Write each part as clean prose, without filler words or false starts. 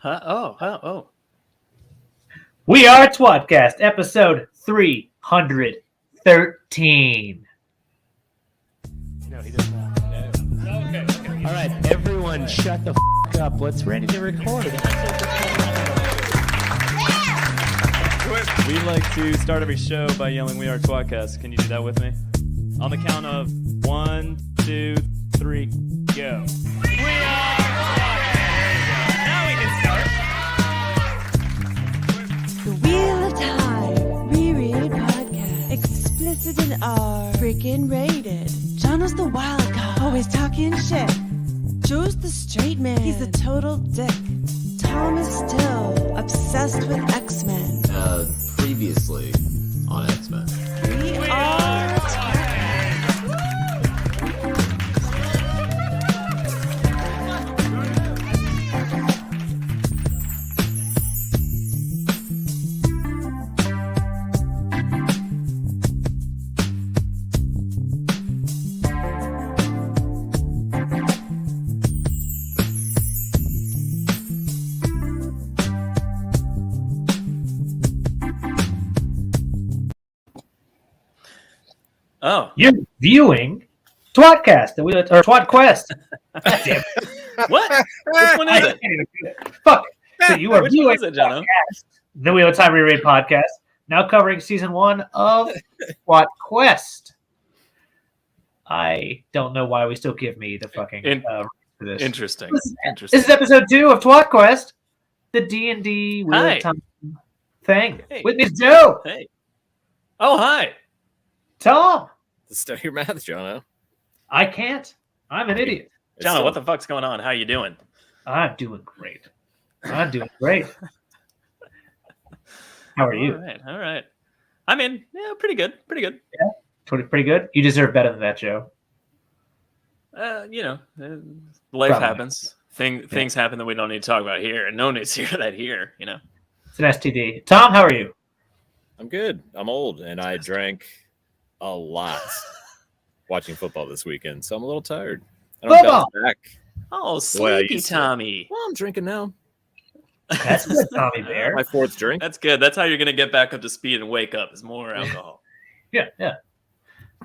Oh. We are tWoTcast, episode 313. No, he doesn't know. No. Okay. All right, everyone shut the up. Let's ready to record. We like to start every show by yelling, "We are tWoTcast." Can you do that with me? On the count of 1, 2, 3, go. We are tWoTcast. Now we can start. The Wheel of Time Reread Podcast. Explicit and R. Freaking rated. Jono's the wild card. Always talking shit. Joe's the straight man. He's a total dick. Tom is still obsessed with X-Men. Previously on X-Men. We are Oh, You're viewing tWoTcast, or tWoTquest. Damn. what? Which one is it? Fuck. So you are Which viewing one is it, Jono? the Wheel of Time Reread Podcast, now covering season 1 of tWoTquest. I don't know why we still give me the fucking for this. Interesting. This is episode 2 of tWoTquest, the D&D Wheel Hi. of Time thing. Hey. With Miss Joe, Hey. Oh, hi. Tom. Study your math, Jono. I can't. I'm an idiot. Jono, what the fuck's going on? How you doing? I'm doing great. I'm doing great. How are you? All right. I mean, yeah, pretty good. Pretty good? You deserve better than that, Joe. Life Probably. happens. Things happen that we don't need to talk about here, and no one needs to hear that here, you know. It's an STD. Tom, how are you? I'm good. I'm old, and I drank a lot watching football this weekend, so I'm a little tired. I don't Football! bounce back. Oh, the way I sleepy used to. Tommy. Well, I'm drinking now. That's good, Tommy Bear. My fourth drink. That's good. That's how you're going to get back up to speed and wake up is more alcohol. Yeah.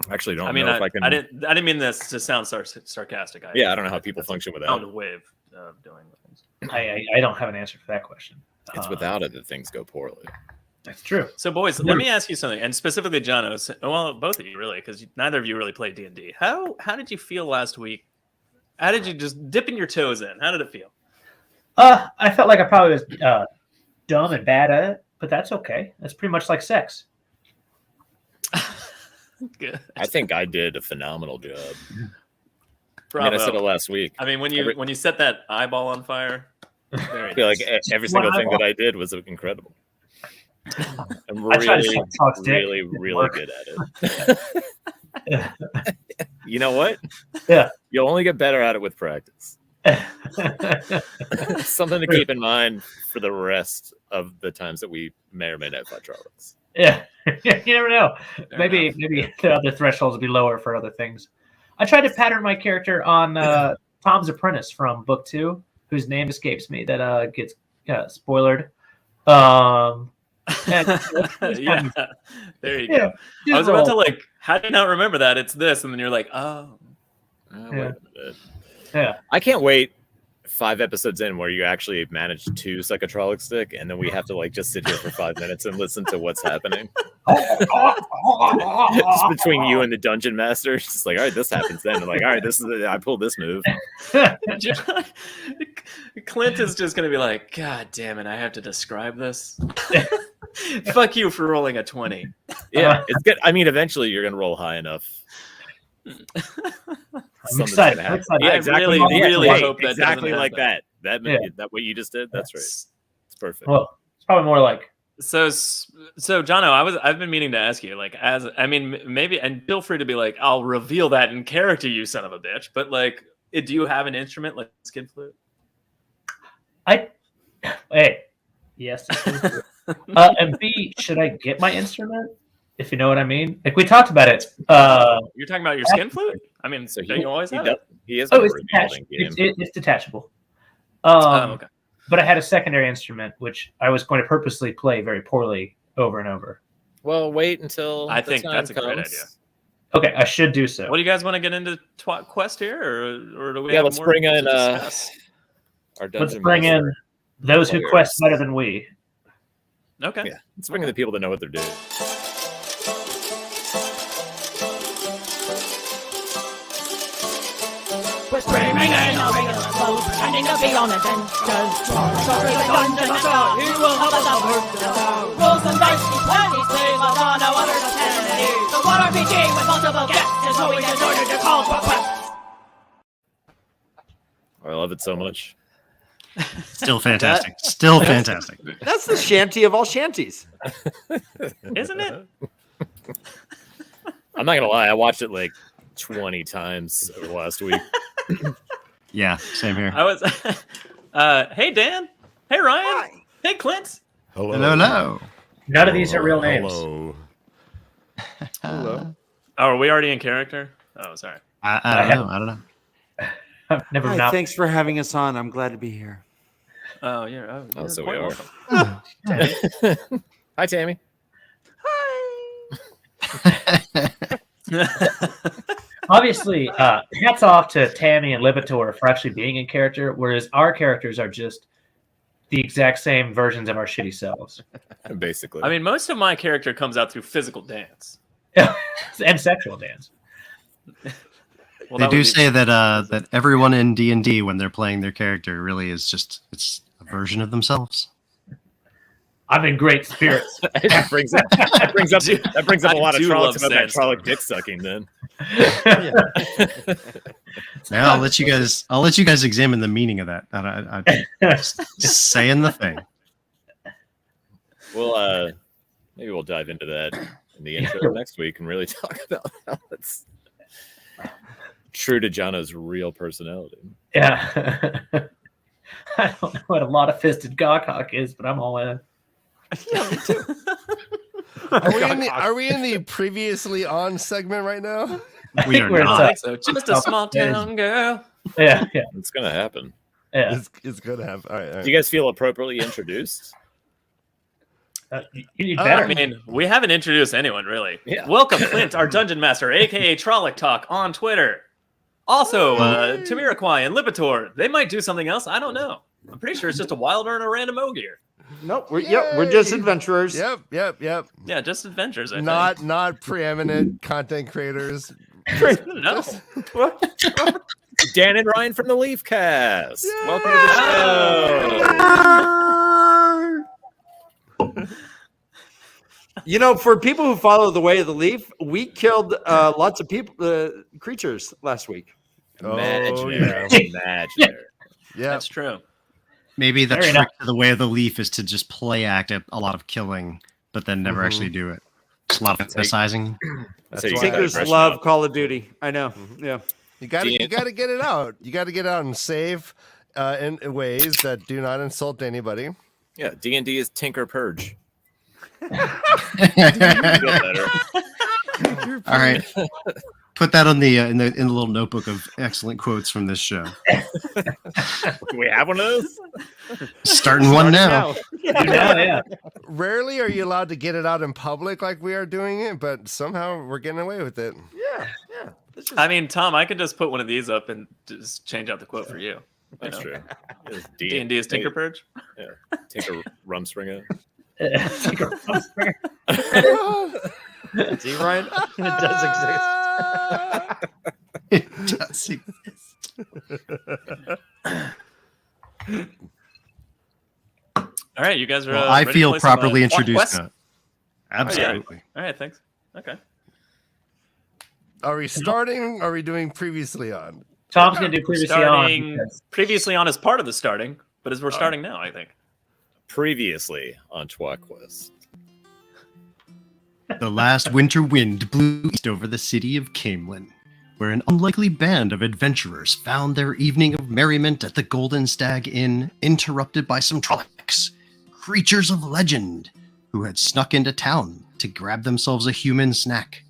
Actually, don't I mean, know if I can. I didn't mean this to sound sarcastic. Yeah, I don't know how people function That's without a it. way of doing things. I don't have an answer for that question. It's without it that things go poorly. That's true. So, boys, let me ask you something, and specifically Jono. Well, both of you really, because neither of you really played D&D. How did you feel last week? How did you just dipping your toes in? How did it feel? I felt like I probably was dumb and bad at it, but that's okay. That's pretty much like sex. Good. I think I did a phenomenal job. Bravo. I mean, I said it last week. I mean, when you set that eyeball on fire, I feel like every single thing that I did was incredible. I'm I tried to suck Todd's dick. really good at it. You know what? Yeah. You'll only get better at it with practice. Something to keep in mind for the rest of the times that we may or may not fight Trollocs. Yeah. You never know. Maybe the other thresholds will be lower for other things. I tried to pattern my character on Tom's apprentice from book 2, whose name escapes me, that gets spoilered. Yeah, there you go. I was about to how do you not remember that? It's this, and then you're like, oh. Wait a minute. Yeah. I can't wait 5 episodes in where you actually manage to suck a Trolloc stick, and then we have to just sit here for 5 minutes and listen to what's happening. Just between you and the Dungeon Master, it's just like, all right, this happens then. I'm like, all right, I pulled this move. Clint is just gonna be like, God damn it, I have to describe this. Fuck you for rolling a 20. Yeah, it's good. I mean, eventually you're gonna roll high enough. I'm excited. Yeah, exactly. I really hope that exactly doesn't like happen. that. That what you just did. That's right. It's perfect. Well, it's probably more like. So Jono, I've been meaning to ask you, maybe, and feel free to be like, I'll reveal that in character, you son of a bitch. But do you have an instrument like skin flute? Yes. And B, should I get my instrument? If you know what I mean. Like we talked about it. You're talking about your skin flute? I mean, so you always have it. He is. Oh, it's detachable. Okay. but I had a secondary instrument, which I was going to purposely play very poorly over and over. Well, wait until I the think time that's a great comes. idea. Okay, I should do so. What do you guys want to get into tWoTcast here, or do we Yeah, have let's more bring to in discuss? our Let's Dungeon bring in Master those who players. quest better than we. Okay. Yeah, let's bring in the people that know what they're doing. We're screaming in our regular clothes, pretending to be on adventures. Sorry, the Dungeon Master, he will help us out. Roll some dice, he's plenty slave, but on no other vicinity. The one RPG with multiple guests is who we deserted to call for quest. I love it so much. Still fantastic. Still fantastic. That's the shanty of all shanties. Isn't it? I'm not gonna lie, I watched it like 20 times over the last week. Yeah, same here. I was. Hey Dan. Hey Ryan. Hey Clint. Hello. None of these are real names. Hello. Oh, are we already in character? Oh, sorry. I don't know. I've never Hi, not. thanks for having us on. I'm glad to be here. Oh, yeah. Oh, so quite we are. welcome. Hi, Tammy. Obviously, hats off to Tammy and Libitor for actually being in character, whereas our characters are just the exact same versions of our shitty selves. Basically. I mean, most of my character comes out through physical dance. And sexual dance. Well, They that do would be- say that that everyone in D&D, when they're playing their character, really is just it's a version of themselves. I'm in great spirits. that brings up a lot of do love Trollocs about that Sandstorm. Trolloc dick sucking then. Yeah, I'll let you guys examine the meaning of that. I just saying the thing. Well, maybe we'll dive into that in the intro next week and really talk about how it's true to Jono's real personality. Yeah. I don't know what a lot of fisted gawk is, but I'm all in. Are we in the previously on segment right now? We are we're not. I think so. Just a small town girl. Yeah. It's gonna happen. Yeah. It's good to have. All right. Do you guys feel appropriately introduced? You better. I mean, we haven't introduced anyone really. Yeah. Welcome, Clint, our Dungeon Master, aka Trolloc Talk on Twitter. Also, Tamiraquai and Libitor. They might do something else. I don't know. I'm pretty sure it's just a wilder and a random ogier. Nope. We're just adventurers. Yep. Yeah, just adventures. I think. Not preeminent content creators. No. Dan and Ryan from the Leaf Cast. Yay! Welcome to the show. You know, for people who follow the way of the leaf, we killed lots of people, creatures last week. Imaginary. yeah. Imaginary. Yeah. That's true. Maybe the Fair trick enough. to the way of the leaf is to just play act at a lot of killing, but then never actually do it. Just a lot of fantasizing. That's how you get that Tinkers aggression love out. Call of Duty. I know. Yeah. You gotta get it out. You gotta get it out and save in ways that do not insult anybody. Yeah, D&D is Tinker Purge. Feel All better. right, put that on the in the little notebook of excellent quotes from this show. Do we have one of those? Starting one now. Yeah. Rarely are you allowed to get it out in public like we are doing it, but somehow we're getting away with it. Yeah. I mean, Tom, I could just put one of these up and just change out the quote for you. That's true. It's D&D is Tinker Purge. Yeah, Tinker Rumspringa. See, Ryan? It does exist. It does exist. All right, you guys are. Well, I ready to feel play some, properly Plot introduced Quest? now. Absolutely. All right, thanks. Okay. Are we starting? Or are we doing previously on? Tom's going to do previously Starting on. because- previously on as part of the starting, but as we're starting now, I think. Previously on tWoTcast. The last winter wind blew east over the city of Camelin, where an unlikely band of adventurers found their evening of merriment at the Golden Stag Inn interrupted by some Trollocs, creatures of legend, who had snuck into town to grab themselves a human snack.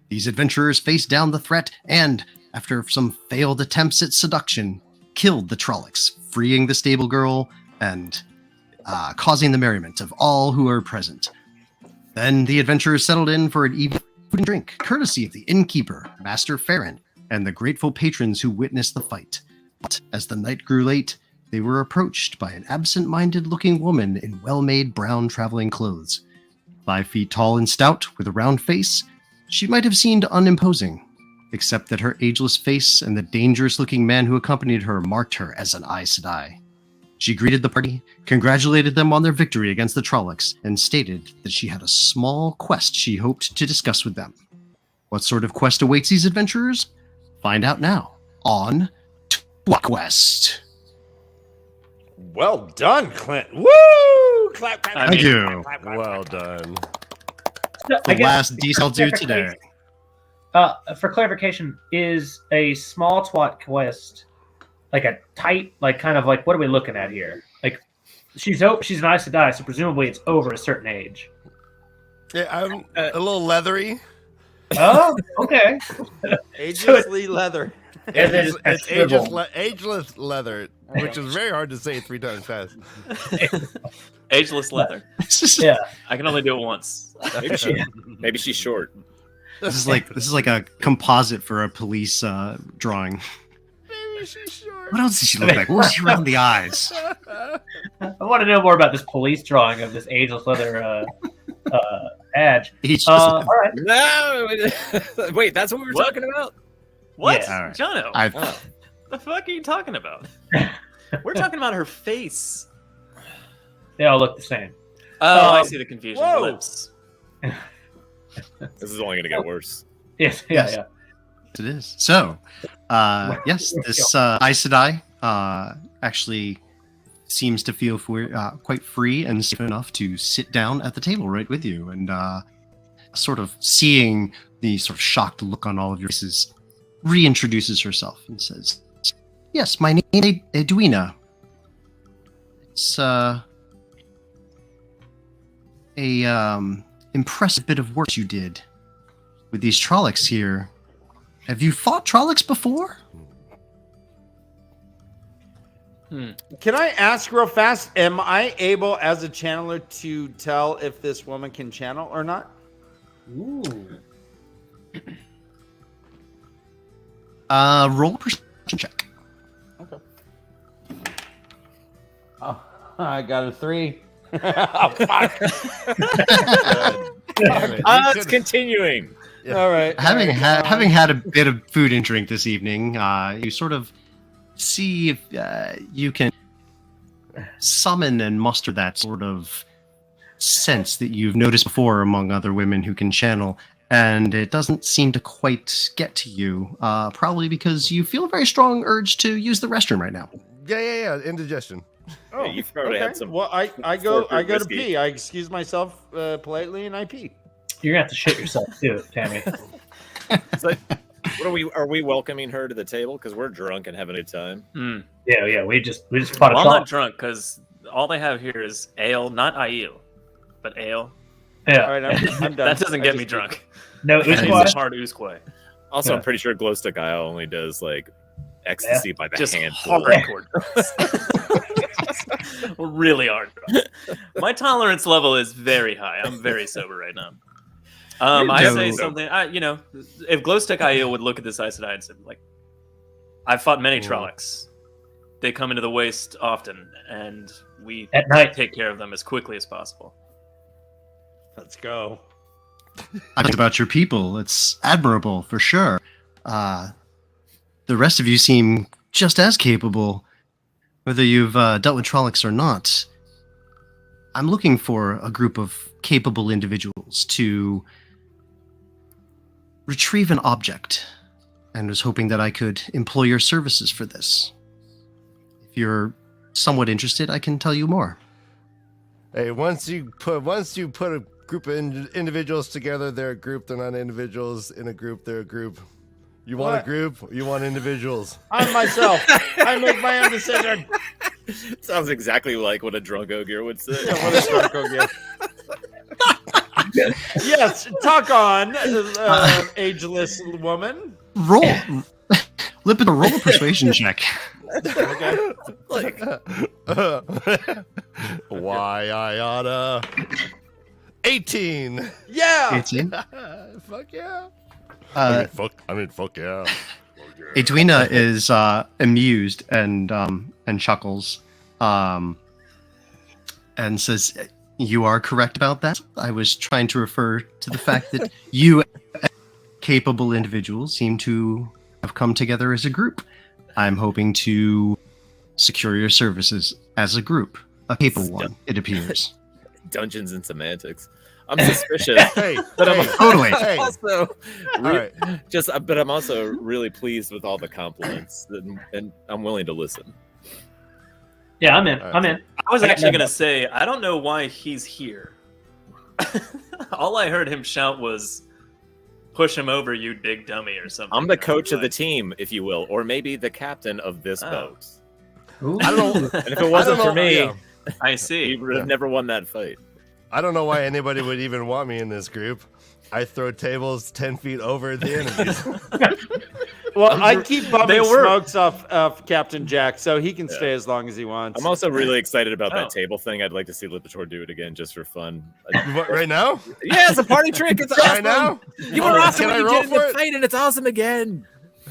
These adventurers faced down the threat and, after some failed attempts at seduction, killed the Trollocs, freeing the stable girl and causing the merriment of all who are present. Then the adventurers settled in for an evening food and drink, courtesy of the innkeeper, Master Farron, and the grateful patrons who witnessed the fight. But as the night grew late, they were approached by an absent-minded looking woman in well-made brown traveling clothes. 5 feet tall and stout, with a round face, she might have seemed unimposing, except that her ageless face and the dangerous-looking man who accompanied her marked her as an Aes Sedai. She greeted the party, congratulated them on their victory against the Trollocs, and stated that she had a small quest she hoped to discuss with them. What sort of quest awaits these adventurers? Find out now on tWoTcast. Well done, Clint. Woo! Clap, clap. Thank you. Clap, clap, Well clap. done. The last DC I'll do today. For clarification, is a small twat quest like a tight, like kind of like what are we looking at here? Like she's an Aes Sedai, so presumably it's over a certain age. Yeah, I'm a little leathery. Oh, okay. Agelessly leather. It's ageless leather, which is very hard to say 3 times fast. Ageless leather. Yeah, I can only do it once. Maybe she's short. This is like a composite for a police drawing. Maybe she's short. What else does she look like? What was she around the eyes? I want to know more about this police drawing of this ageless leather badge. All right. No, wait, that's what we were talking about. What? Yeah. All right. Jono, the fuck are you talking about? We're talking about her face. They all look the same. Oh, I see the confusion. Whoa. Lips. This is only going to get worse. Yes, Yes. yeah. It is. So, yes, this Aes Sedai actually seems to feel quite free and safe enough to sit down at the table right with you, and sort of seeing the sort of shocked look on all of your faces, reintroduces herself and says, "Yes, my name is Edwina. It's a impressive bit of work you did with these Trollocs here. Have you fought Trollocs before?" Can I ask real fast? Am I able, as a channeler, to tell if this woman can channel or not? Ooh. Roll a perception check. Okay. Oh, I got a 3. Oh, fuck. It's continuing. Yeah. All right. Having had a bit of food and drink this evening, you sort of see if you can summon and muster that sort of sense that you've noticed before among other women who can channel, and it doesn't seem to quite get to you, probably because you feel a very strong urge to use the restroom right now. Yeah. Indigestion. Oh, Yeah, you've probably had some. Well, I go to whiskey. pee. I excuse myself politely, and I pee. You're gonna have to shit yourself too, Tammy. So, are we welcoming her to the table because we're drunk and having a good time? Yeah. We just fought a Well, I'm not troll. drunk because all they have here is ale, not IU, but ale. Yeah. All right, I'm done. That doesn't I get me just- drunk. No, it was I need quiet. some hard Oozquay. Also, Yeah. I'm pretty sure Glowstick Isle only does like ecstasy by the Just handful. hardcore drugs. Really hard drugs. My tolerance level is very high. I'm very sober right now. I say something. If Glowstick IO would look at this Aes Sedai and say, like, I've fought many Trollocs. They come into the waste often, and we At night. take care of them as quickly as possible. Let's go. I think about your people. It's admirable for sure. The rest of you seem just as capable, whether you've dealt with Trollocs or not. I'm looking for a group of capable individuals to retrieve an object, and was hoping that I could employ your services for this. If you're somewhat interested, I can tell you more. Hey, once you put a group of individuals together, they're a group. They're not individuals. In a group, they're a group. You want What? a group? You want individuals? I'm myself. I make my own decision. Sounds exactly like what a drunk ogre would say. Yeah, what a snorkel gift. Yes, talk on, ageless woman. Roll, Lipid, roll a persuasion check. Okay. Like, Why I oughta 18. Yeah. 18. Fuck yeah. Uh, Fuck yeah. Edwina is amused and chuckles, and says, "You are correct about that. I was trying to refer to the fact that you, capable individuals, seem to have come together as a group. I'm hoping to secure your services as a group, a capable one. It appears." Dungeons and semantics. I'm suspicious. Hey, But I'm Totally. Hey. also All right. but I'm also really pleased with all the compliments, and I'm willing to listen. Yeah, I'm in. All right. I'm in. I was I got actually that. going to say, I don't know why he's here. All I heard him shout was, "Push him over, you big dummy," or something. I'm the I was coach of the like, team, if you will, or maybe the captain of this Oh. boat. I don't know. And if it wasn't I don't for me, know, I he see. would have never won that fight. I don't know why anybody would even want me in this group. I throw tables 10 feet over the enemies. Well, I keep They bumming were- smokes off Captain Jack, so he can stay as long as he wants. I'm also really excited about Oh. that table thing. I'd like to see Lipitor do it again just for fun. What, right now? Yeah, it's a party trick. It's awesome. Right now? You were awesome Can I when you roll get in the for it? fight, and it's awesome again.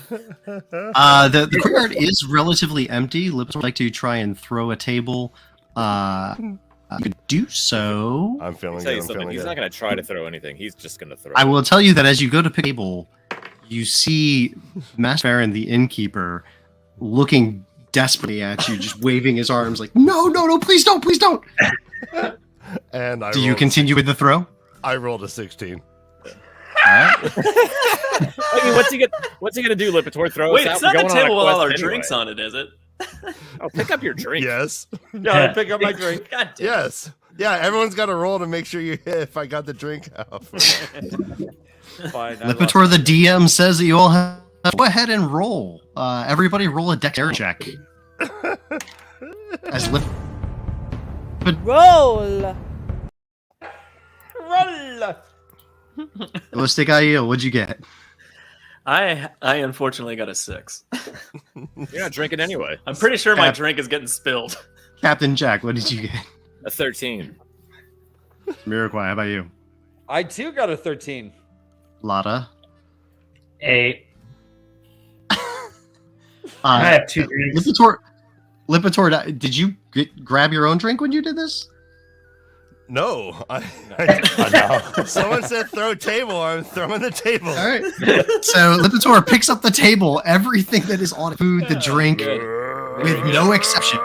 The courtyard is relatively empty. Lips would like to try and throw a table. You could do so. I'm feeling I'll tell good. you I'm something. feeling He's good. not going to try to throw anything. He's just going to throw. I will tell you that as you go to pick a table, you see Master Baron, the innkeeper, looking desperately at you, just waving his arms like, "No, no, no! Please don't! Please don't!" And Do you continue with the throw? I rolled a 16. I mean, what's he gonna do? Lipitor throw Wait, us out? it's not We're the going on a table with all our quest anyway. drinks on it, is it? Oh, pick up your drink. Yes. Yeah, I pick up my drink. God damn. Yes. Yeah, everyone's got to roll to make sure you hit if I got the drink out. Fine. I Lipitor, the DM, says that you all have. Go ahead and roll. Everybody roll a dexterity check. As Lip. Roll. Roll. Realistic IEO, what'd you get? I unfortunately got a 6. You're not drinking anyway. I'm pretty sure my Cap- drink is getting spilled. Captain Jack, what did you get? A 13. Miraquai, how about you? I too got a 13. Lotta. 8. I have 2 drinks. Lipitor, did you grab your own drink when you did this? No. Someone said throw table. I'm throwing the table. All right. So Lipitor picks up the table, everything that is on it, food, the drink, with no exception,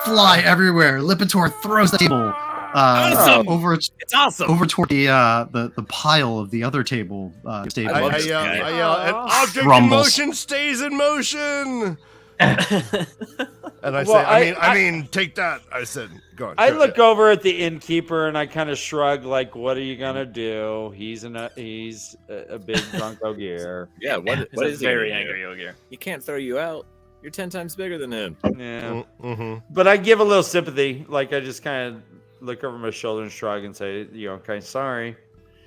fly everywhere. Lipitor throws the table Awesome! over It's awesome. over toward the pile of the other table. Table. love I this yell, guy. I yell, an object in Rumbles. motion stays in motion. And I say, Well, I mean, take that. I said, go on. I go look ahead. over at the innkeeper and I kind of shrug, like, "What are you gonna do? He's a big drunk ogier." Yeah, what He's is a he very gonna do? angry Ogier. He can't throw you out. You're 10 times bigger than him. Yeah, Mm-hmm. but I give a little sympathy. Like I just kind of look over my shoulder and shrug and say, "Okay, sorry."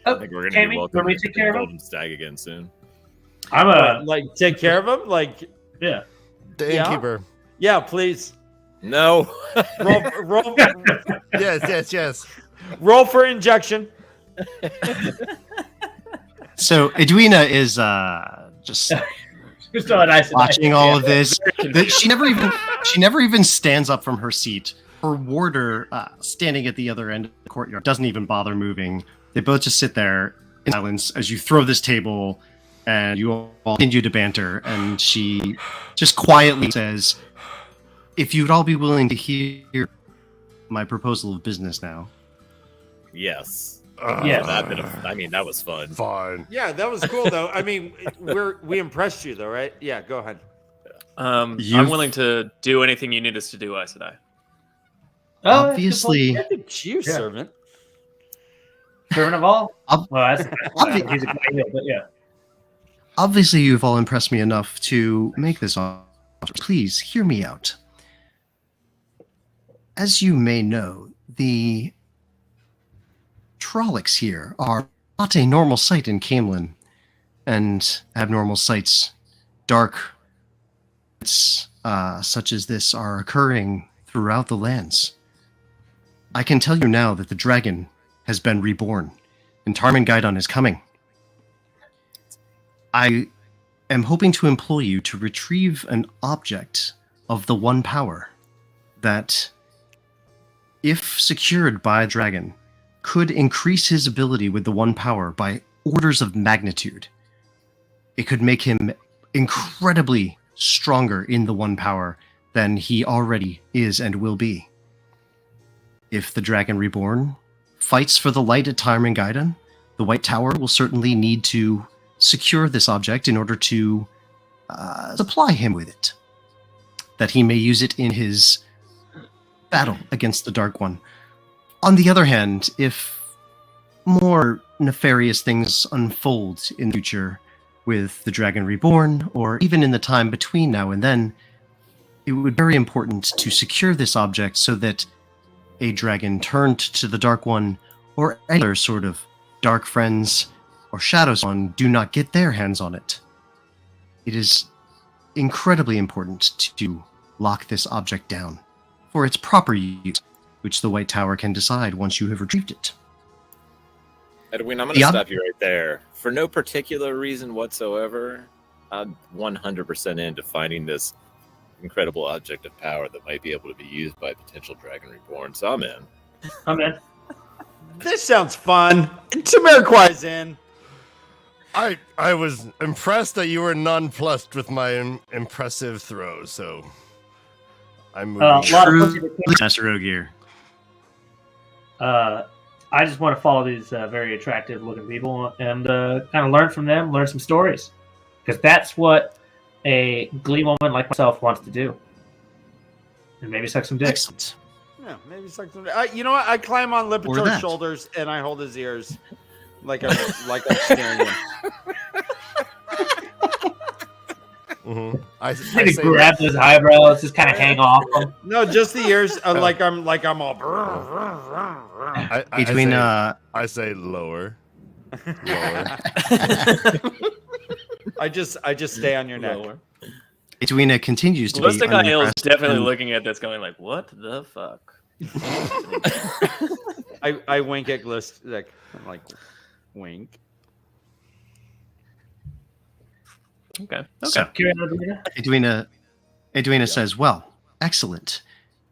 I think we're gonna Tammy, be want welcome me to to take care of him? Golden Stag again soon. I'm a Like take care of him. Like yeah. The Yeah? innkeeper. yeah, please No. roll Yes. roll for injection. So Edwina is just Just so nice and watching nice. all of this. She never even stands up from her seat. Her warder, standing at the other end of the courtyard, doesn't even bother moving. They both just sit there in silence as you throw this table, and you all continue to banter. And she just quietly says, "If you'd all be willing to hear my proposal of business now." Yes. Yeah. That was fun. Fine. Yeah, that was cool though. I mean, we impressed you though, right? Yeah, go ahead. I'm You've- willing to do anything you need us to do, Aes Sedai. Oh, Obviously, Look at you, Yeah. servant. servant of all. Ob- Well, that's obvi- he's a guy heel, but yeah. obviously you've all impressed me enough to make this offer. Please hear me out. As you may know, the Trollocs here are not a normal sight in Camelin, and abnormal sights, dark, such as this are occurring throughout the lands. I can tell you now that the dragon has been reborn, and Tarmangaidon is coming. I am hoping to employ you to retrieve an object of the one power that, if secured by a dragon, could increase his ability with the one power by orders of magnitude. It could make him incredibly stronger in the one power than he already is and will be. If the Dragon Reborn fights for the light at Tarmangaidon, the White Tower will certainly need to secure this object in order to supply him with it, that he may use it in his battle against the Dark One. On the other hand, if more nefarious things unfold in the future with the Dragon Reborn, or even in the time between now and then, it would be very important to secure this object so that a dragon turned to the Dark One or any other sort of Dark Friends or Shadows One do not get their hands on it. It is incredibly important to lock this object down for its proper use, which the White Tower can decide once you have retrieved it. Edwin, I'm going to stop you right there. For no particular reason whatsoever, I'm 100% into finding this incredible object of power that might be able to be used by a potential Dragon Reborn. So I'm in. I'm in. This sounds fun. Tamariquai's in. I was impressed that you were nonplussed with my impressive throw, so I'm moving. True Master Ogier. I just want to follow these very attractive looking people and kind of learn from them, learn some stories. Because that's what a Glee woman like myself wants to do. And maybe suck some dick. Excellent. Yeah, maybe suck some. You know what? I climb on Lipitor's shoulders and I hold his ears like I'm staring him. Mm-hmm. I Maybe grab his eyebrows, just kind of hang off them. No, just the ears. Like I'm all. I say lower. I just stay on your neck. Lower. Edwina continues to Ballistic be Isle is unimpressed definitely and- looking at this going like, what the fuck? I wink at Ballistic. I'm like, wink. Okay. So, Edwina says, well, excellent.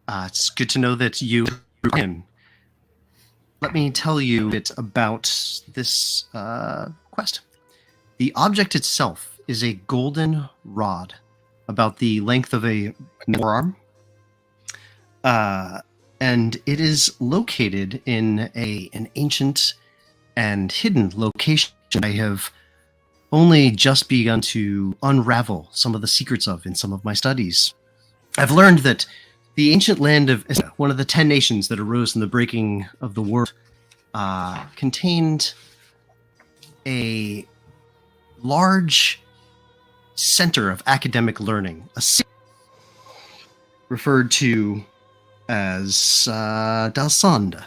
It's good to know that you in. Let me tell you a bit about this quest. The object itself is a golden rod, about the length of a forearm. And it is located in an ancient and hidden location I have only just begun to unravel some of the secrets of in some of my studies. I've learned that the ancient land of one of the 10 nations that arose in the breaking of the world contained a large center of academic learning, a city referred to as Dalsanda.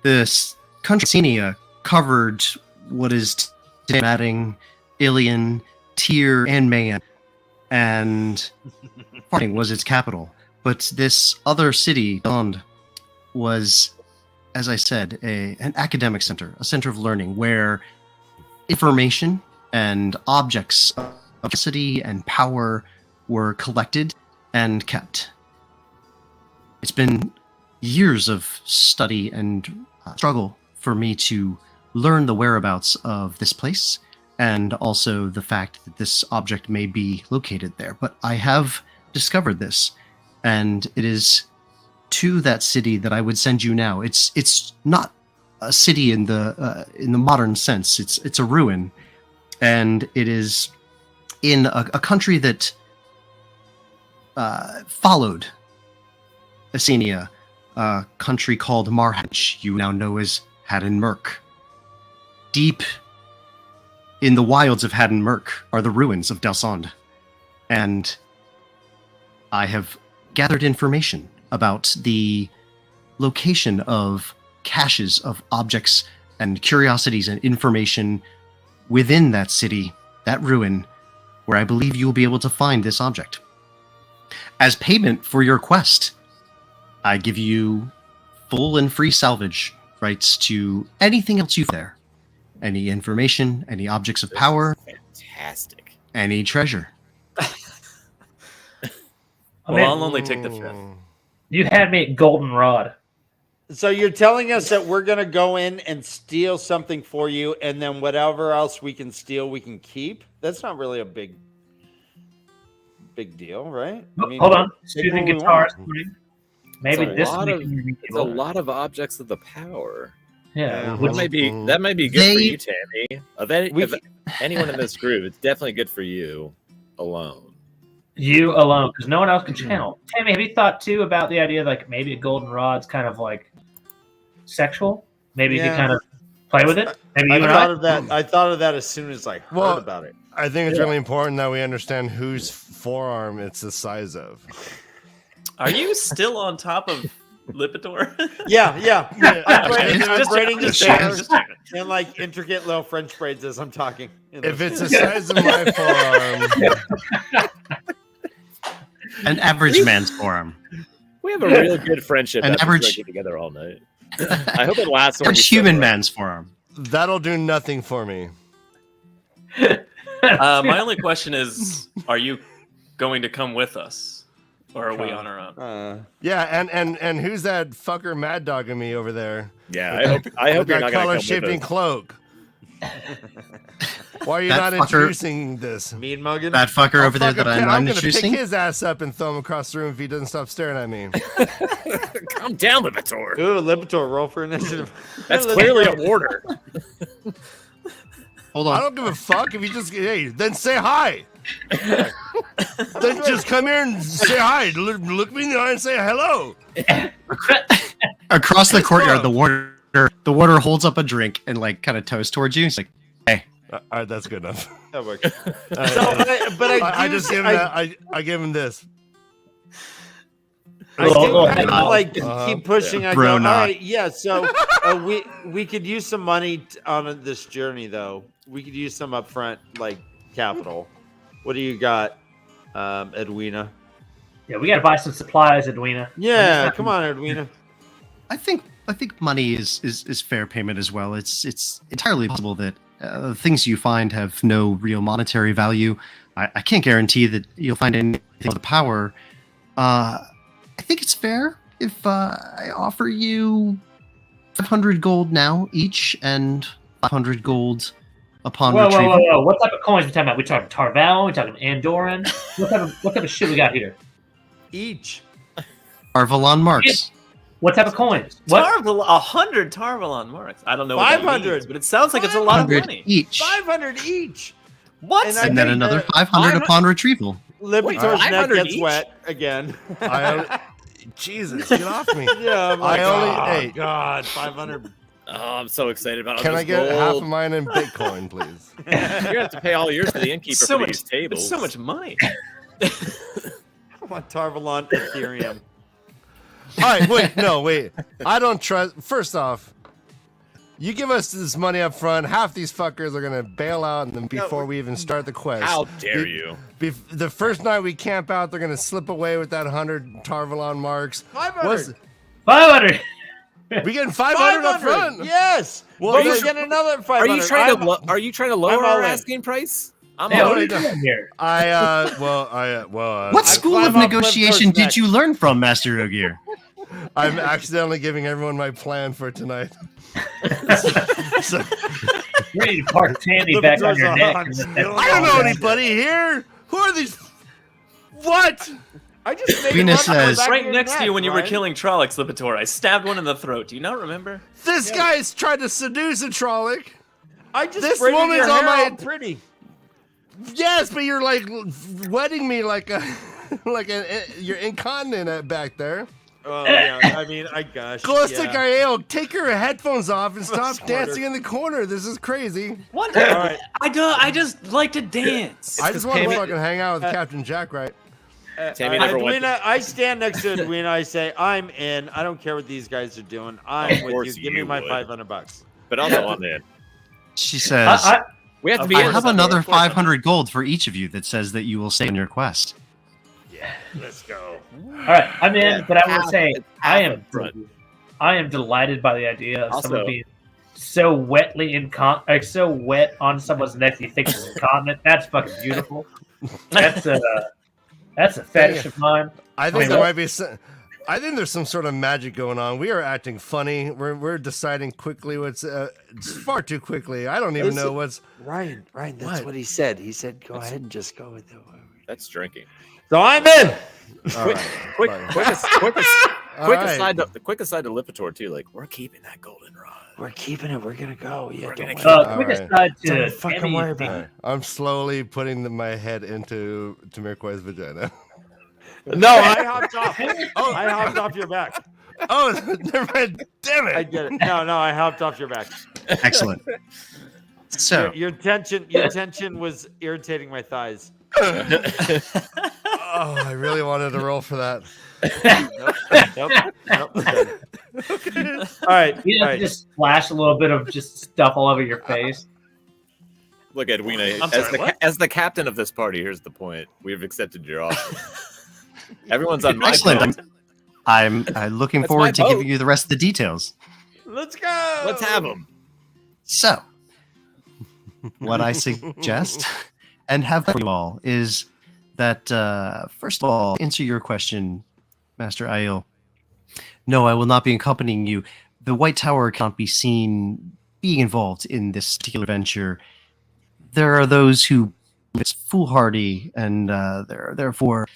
This country, Senia, covered what is today Madding, Ilion, Tyr, and Mayan, and Farting was its capital. But this other city, Dond, was, as I said, an academic center, a center of learning where information and objects of capacity and power were collected and kept. It's been years of study and struggle for me to learn the whereabouts of this place and also the fact that this object may be located there. But I have discovered this, and it is to that city that I would send you now. It's not a city in the modern sense. It's a ruin, and it is in a country that followed Asenia, a country called Marhan, which you now know as Haddon Merk. Deep in the wilds of Haddon Merk are the ruins of Dalsand, and I have gathered information about the location of caches of objects and curiosities and information within that city, that ruin, where I believe you will be able to find this object. As payment for your quest, I give you full and free salvage rights to anything else you find there. Any information, any objects of power, Fantastic. any treasure. Well, I'll only take the fifth. You had me at goldenrod. So you're telling us that we're gonna go in and steal something for you, and then whatever else we can steal, we can keep? That's not really a big deal, right? Hold on. take Soothing what we guitar. want. Maybe It's a this lot will of- make you It's a lot of objects of the power. Yeah. That might be good for They- you, Tammy. Of anyone in this group, it's definitely good for you alone. You alone, because no one else can channel. Tammy, have you thought too about the idea like maybe a goldenrod's kind of like sexual? Maybe you Yeah. could kind of play with it. Maybe you I and thought I. of that. I thought of that as soon as I heard Well, about it. I think it's really important that we understand whose forearm it's the size of. Are you still on top of Lipitor? Yeah. I'm braiding his checking, hair just checking. and like intricate little French braids as I'm talking. If it's the size of my forearm, An average man's forearm. We have a real good friendship. An after average- drinking together all night. I hope it lasts. when we Average human separate. man's forearm. that'll do nothing for me. My only question is, are you going to come with us? Or are we on our own? Yeah, and who's that fucker mad dogging me over there? Yeah, I hope With you're that not going to come collar-shaping with us. cloak. Why are you That not fucker- introducing this? Mean mugging. That fucker over there that I'm gonna introducing. pick his ass up and throw him across the room if he doesn't stop staring at me. Calm down, Lipitor. Ooh, Lipitor, roll for initiative. That's clearly a order. Hold I on. don't give a fuck if you just then say hi. Then just come here and say hi. Look me in the eye and say hello. Across the courtyard, the warder holds up a drink and like kind of toasts towards you. He's like, "Hey, All right, that's good enough. That works. I I just give him that. I give him this. I do kind Oh, of like keep pushing. I go, Bro, all not. right, yeah. So we could use some money on this journey, though. We could use some upfront, like capital. What do you got, Edwina? Yeah, we got to buy some supplies, Edwina. Yeah, come on, Edwina. I think money is fair payment as well. It's entirely possible that things you find have no real monetary value. I can't guarantee that you'll find anything of the power. I think it's fair if I offer you 500 gold now each and 500 gold upon Whoa, retrieval. whoa. What type of coins we talking about? We talking Tarval? We talking Andoran? What type of shit we got here? Each. Arvalon marks. What type of coins? What? 100 Tarvalon marks. I don't know what that 500. means, but it sounds like it's a lot of 500 money. each. 500 each. What? And I And then think another that 500 upon retrieval. Lipitor's neck 500 gets each? wet again. Jesus, get off me. Yeah, I'm like, I only- oh, hey. God, 500. Oh, I'm so excited about all Can this I get gold. half of mine in Bitcoin, please? You're gonna have to pay all yours to the innkeeper so for much, these tables. it's so much money. I want Tarvalon Ethereum. All right, wait. I don't trust. First off, you give us this money up front, half these fuckers are gonna bail out, and then before we even start the quest. How dare you? The first night we camp out, they're gonna slip away with that 100 Tarvalon marks. 500. 500. We getting 500 up front. Yes. Well, Well, they- we get another 500. Are you trying to lower I'm all our in. asking price? I'm Yeah, all what are in. you doing here? What school climb of up negotiation Lipitor's did neck. you learn from, Master Ogier? I'm accidentally giving everyone my plan for tonight. So, You need to park Tammy back on your neck. I don't know anybody here. Who are these? What? I just made Venus it run says- back Right your next to neck, you when you were Ryan. killing Trollocs, Lipitor, I stabbed one in the throat. Do you not remember? This guy's tried to seduce a Trolloc. I just This braided woman's your on hair my- all pretty. Yes, but you're like wetting me like a you're incontinent back there. Oh yeah, I mean, I gosh. Glow take your headphones off and stop Smarter. dancing in the corner. This is crazy. What? All right. I just like to dance. I just want to Tammy- fucking hang out with Captain Jack, right? Tammy never went Edwina, I stand next to Edwina. I say, I'm in. I don't care what these guys are doing. I'm Of with course you. Give me you my would. $500. But also I'm in. She says, We have to be. I have another 500 gold for each of you that says that you will stay on your quest. Yeah, let's go. All right, I'm in, Yeah, but I will say I am upfront. delighted by the idea of Also- someone being so so wet on someone's neck you think it's incontinent. That's fucking beautiful. That's a fetish of mine. I think mean, there what- might be some. I think there's some sort of magic going on. We are acting funny. We're deciding quickly what's it's far too quickly. I don't even know what's. Ryan, that's what he said. He said, "Go ahead and just go with it." That's drinking. So I'm in. All right, Quick right. aside to Lipitor too. Like we're keeping that golden rod. We're keeping it. We're gonna go. Yeah, We're gonna don't keep worry. All Quick right. aside to Don't fucking Emmy, worry about All right. I'm slowly putting my head into Tamirquai's vagina. No, I hopped off. Oh, I hopped off your back. Oh, never mind. Damn it! I get it. No, I hopped off your back. Excellent. So, Your tension was irritating my thighs. Oh, I really wanted to roll for that. Nope. All right. you know, just splash a little bit of just stuff all over your face. Look, Edwina, I'm sorry, what? as the captain of this party, here's the point. We've accepted your offer. Everyone's on my excellent. boat. I'm looking That's forward my to boat. giving you the rest of the details. Let's go. Let's have them. So, what I suggest and have for you all is that, first of all, answer your question, Master Aiel. No, I will not be accompanying you. The White Tower cannot be seen being involved in this particular venture. There are those who it's foolhardy, and there are therefore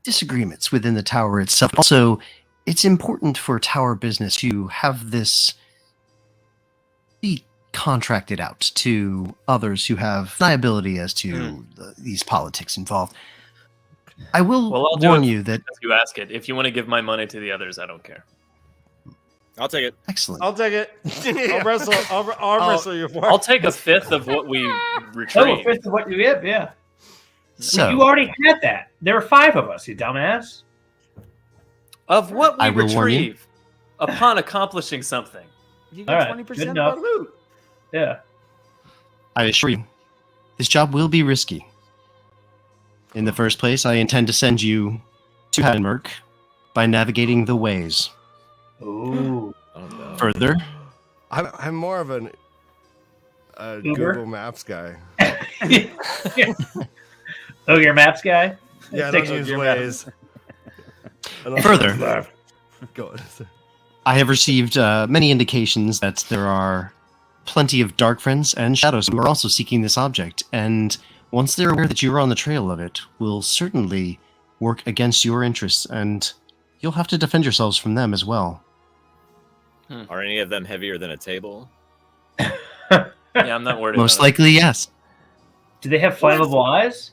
disagreements within the tower itself. Also, it's important for tower business to have this be contracted out to others who have liability as to these politics involved. I will Well, I'll do warn it you that if you ask it. If you want to give my money to the others, I don't care. I'll take it. excellent. I'll take it. I'll wrestle. I'll wrestle you for it. I'll take a fifth of what we Oh, retrieve. a fifth of what you get, yeah. So, You already had that. There were 5 of us, you dumbass. Of what we I will warn you. retrieve upon accomplishing something. You All get right, 20% good of our enough. loot. Yeah. I assure you, this job will be risky. In the first place, I intend to send you to Hadenmerk by navigating the ways. Ooh. Oh, no. Further, I'm more of an Uber? Google Maps guy. Oh, your maps guy? Yeah, I Take don't use your Waze. I don't- Further. Go on. I have received many indications that there are plenty of dark friends and shadows who are also seeking this object, and once they're aware that you are on the trail of it, will certainly work against your interests, and you'll have to defend yourselves from them as well. Are any of them heavier than a table? Yeah, I'm not worried Most about likely, yes. Do they have flammable eyes?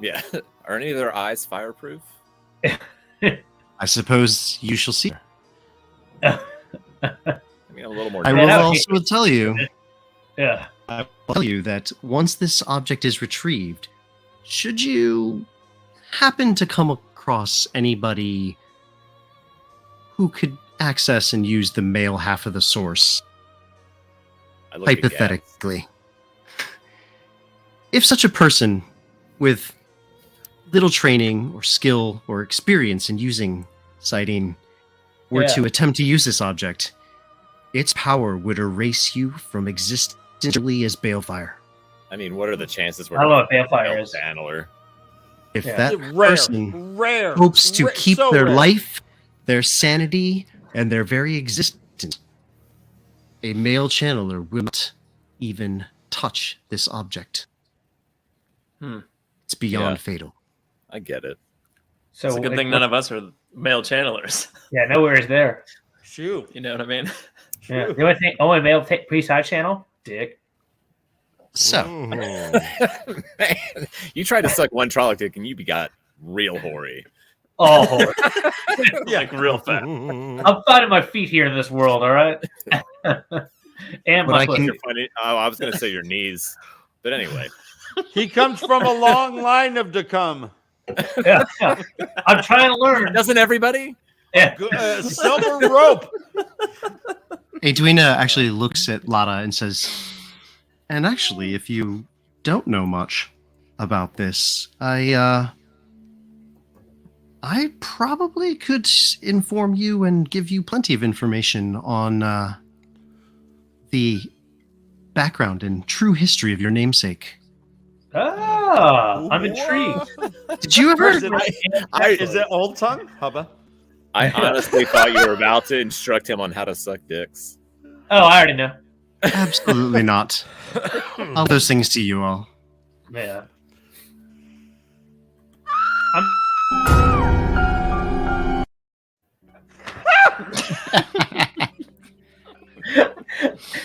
Yeah. Are any of their eyes fireproof? I suppose you shall see. I mean, a little more. I Man, will I would also tell you Yeah. I will tell you that once this object is retrieved, should you happen to come across anybody who could access and use the male half of the source, I look at Gaz. hypothetically, if such a person with little training or skill or experience in using sighting were Yeah. to attempt to use this object, its power would erase you from existence as balefire. I mean, what are the chances we're I don't know gonna what balefire help is. Danler? If Yeah. that Rare. person Rare. hopes to Rare. keep So their rare. life, their sanity, and their very existence, a male channeler will not even touch this object. It's beyond Yeah. fatal. I get it. So It's a good thing none of us are male channelers. Yeah, nowhere is there. Shoot. You know what I mean? Yeah. The only thing, only male pre-side channel, dick. So, Mhm. Man, you tried to suck one Trolloc dick and you got real hoary. Oh, Like real fast. I'm finding my feet here in this world. All right. And But my I pussy. can- You're funny. Oh, I was gonna say your knees, but anyway. He comes from a long line of to come. Yeah, yeah. I'm trying to learn. Doesn't everybody? Yeah. Silver rope. Edwina actually looks at Lada and says, And actually, if you don't know much about this, I probably could inform you and give you plenty of information on the background and true history of your namesake. Ah, I'm intrigued. Did you ever? Is it Old Tongue, Hubba? I honestly thought you were about to instruct him on how to suck dicks. Oh, I already know. Absolutely not. All those things to you all. Yeah.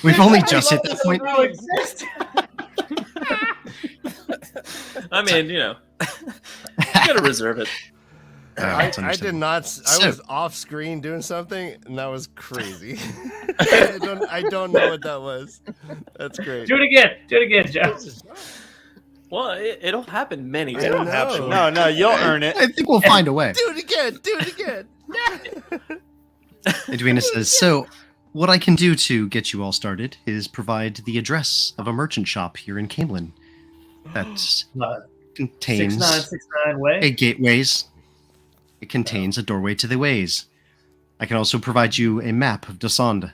We've only just hit that point. I mean, you gotta reserve it. I did not. I was off screen doing something, and that was crazy. I don't know what that was. That's great. Do it again, Joe. Well, it'll happen many times. It'll happen. No, you'll earn it. I think we'll find a way. Do it again. Edwina says, so what I can do to get you all started is provide the address of a merchant shop here in Camelin that contains 6969 way. a gateways. It contains a doorway to the ways. I can also provide you a map of Dasand.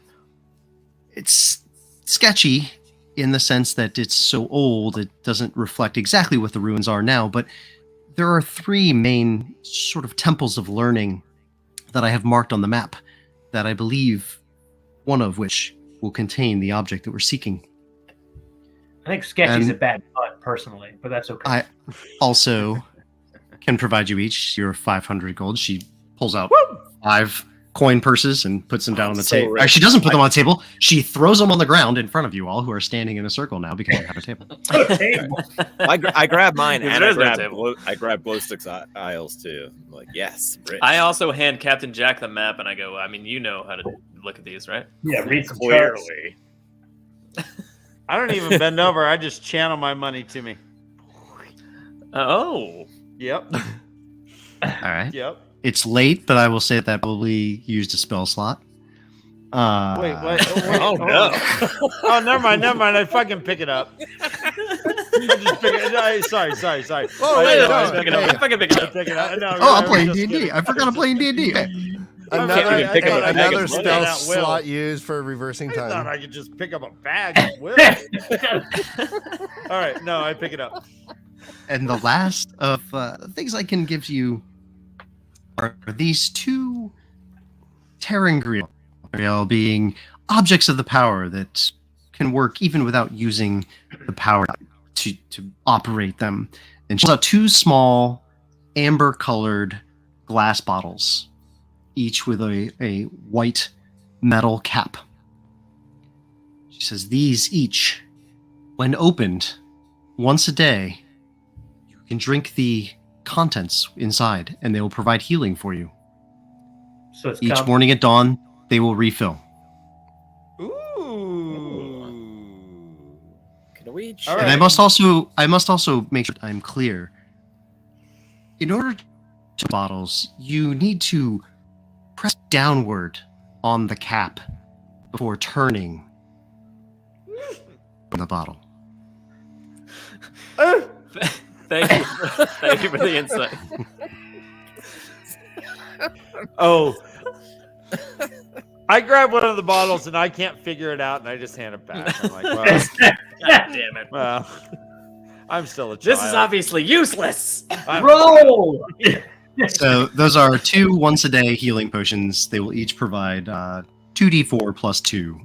It's sketchy in the sense that it's so old it doesn't reflect exactly what the ruins are now, but there are 3 main sort of temples of learning that I have marked on the map that I believe one of which will contain the object that we're seeking. I think sketchy's a bad pun, personally, but that's okay. I also can provide you each your 500 gold. She pulls out 5 coin purses and puts them down on the table. She doesn't put them on the table. She throws them on the ground in front of you all, who are standing in a circle now because you have a table. I grab mine and I grab glow sticks aisles too. I'm like, yes. Rich. I also hand Captain Jack the map, and I go, I mean, you know how to look at these, right? Yeah, read some Clearly. I don't even bend over. I just channel my money to me. Oh. Yep. All right. Yep. It's late, but I will say that probably used a spell slot. Wait. Oh, no. Oh, never mind. I fucking pick it up. I just pick it. Sorry. Oh, wait, I fucking pick it up. Pick it up. No, I'm playing D&D. I forgot I'm playing D&D. Another spell slot used for reversing I thought time. I could just pick up a bag at will. All right, no, I pick it up. And the last of things I can give you are these 2 Terrangriel, being objects of the power that can work even without using the power to operate them. And she pulls out 2 small amber-colored glass bottles, each with a white metal cap. She says, these each, when opened once a day, you can drink the contents inside, and they will provide healing for you. So it's Each morning at dawn, they will refill. Ooh. Can we All And right. I must also make sure I'm clear. In order to bottles, you need to press downward on the cap before turning the bottle. Thank you for the insight. Oh. I grab one of the bottles and I can't figure it out, and I just hand it back. I'm like, well, God damn it. well, I'm still a child. This is obviously useless. roll. So those are 2 once-a-day healing potions. They will each provide 2d4 plus 2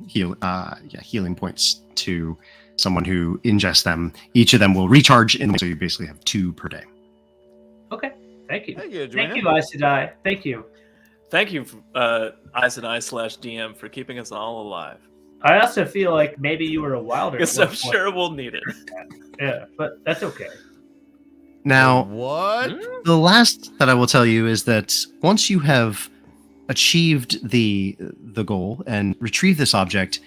healing points to someone who ingests them. Each of them will recharge, so you basically have 2 per day. Okay, thank you. Thank you, Thank Edwina. you, Aes Sedai. Thank you. Thank you, Aes Sedai / DM, for keeping us all alive. I also feel like maybe you were a wilder. Because I'm sure we'll need it. Yeah, but that's okay. Now, What? the last that I will tell you is that once you have achieved the goal and retrieve this object,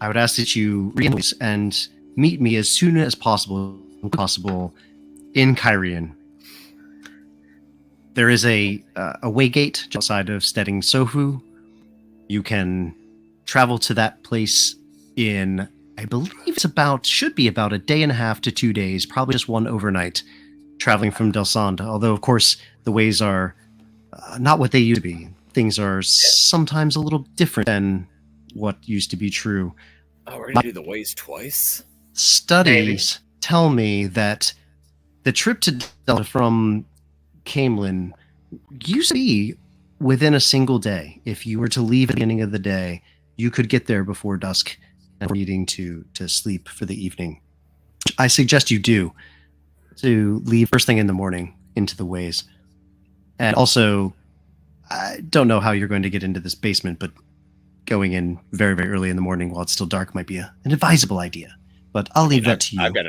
I would ask that you re-invoice and meet me as soon as possible in Kyrian. There is a way gate just outside of Stedding Sofu. You can travel to that place in I believe should be about a day and a half to 2 days, probably just one overnight, traveling from Del Sande. Although, of course, the ways are not what they used to be. Things are sometimes a little different than what used to be true. Oh, we're gonna do the ways twice. Studies tell me that the trip to Delta from Camelin used to be within a single day. If you were to leave at the beginning of the day, you could get there before dusk and needing to sleep for the evening. I suggest you do, to leave first thing in the morning into the ways. And also, I don't know how you're going to get into this basement, but going in very, very early in the morning while it's still dark might be an advisable idea. But I'll leave that to you. I've got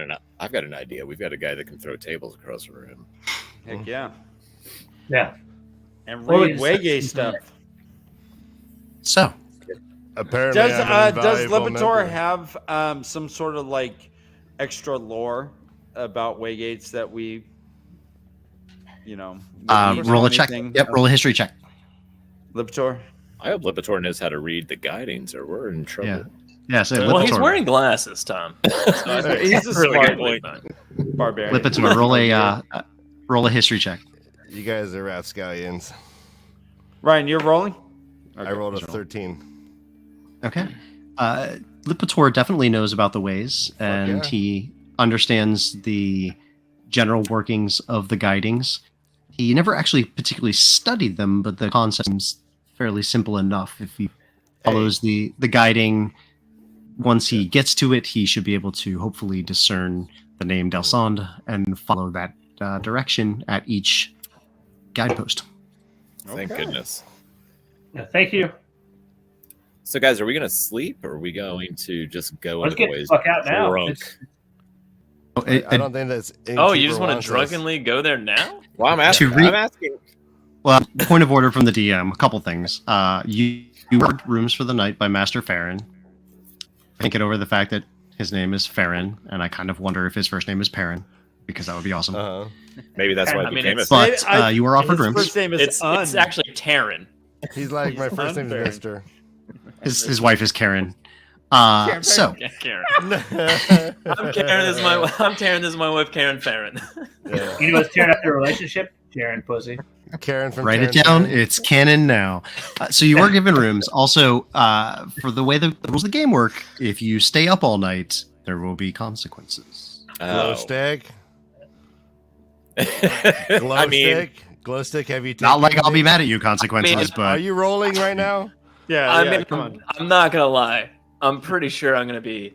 an idea. We've got a guy that can throw tables across the room. Heck yeah. Yeah. And Or read Waygate stuff. So, Apparently, Does Lipitor have some sort of like extra lore about Waygates that we, roll a check. Yep, roll a history check. Lipitor? I hope Lipitor knows how to read the guidings, or we're in trouble. Yeah, so Well, he's Lipitor. wearing glasses, Tom. So He's a really smart good boy. point. Barbarian. Lipitor, roll a history check. You guys are rapscallions. Ryan, you're rolling? I rolled a 13. Okay. Lipitor definitely knows about the ways, and yeah. he understands the general workings of the guidings. He never actually particularly studied them, but the concept seems fairly simple enough. If he follows the guiding, once he gets to it, he should be able to hopefully discern the name Del Sande and follow that direction at each guidepost. Thank goodness. Yeah, thank you. So, guys, are we going to sleep, or are we going to just go Let's into get the the ways fuck out now. drunk? I don't think that's. Oh, you just want to wants us. drunkenly go there now? Well, I'm asking. To read- I'm asking. Well, point of order from the DM, a couple things. You ordered rooms for the night by Master Farron. Thinking over the fact that his name is Farron, and I kind of wonder if his first name is Perrin, because that would be awesome. Uh-huh. Maybe that's why I it mean, became a it's- But you were offered His rooms. first name is It's actually Taryn. He's like, my first name's unfair. Mister. His wife is Karen. So Yeah, Karen. I'm Karen. This is my wife, Karen Farron. Yeah. You know what's tearing up their relationship? Karen pussy. Karen from write it Karen down. It's canon now. So you were given rooms. Also, for the way the rules of the game work, if you stay up all night, there will be consequences. Glow stick. Glow I mean, stick. Glow stick. Have you taken Not like I'll be these? mad at you, consequences, I mean, Are but you rolling right now? Yeah, I yeah, mean, come on. I'm not gonna lie. I'm pretty sure I'm gonna be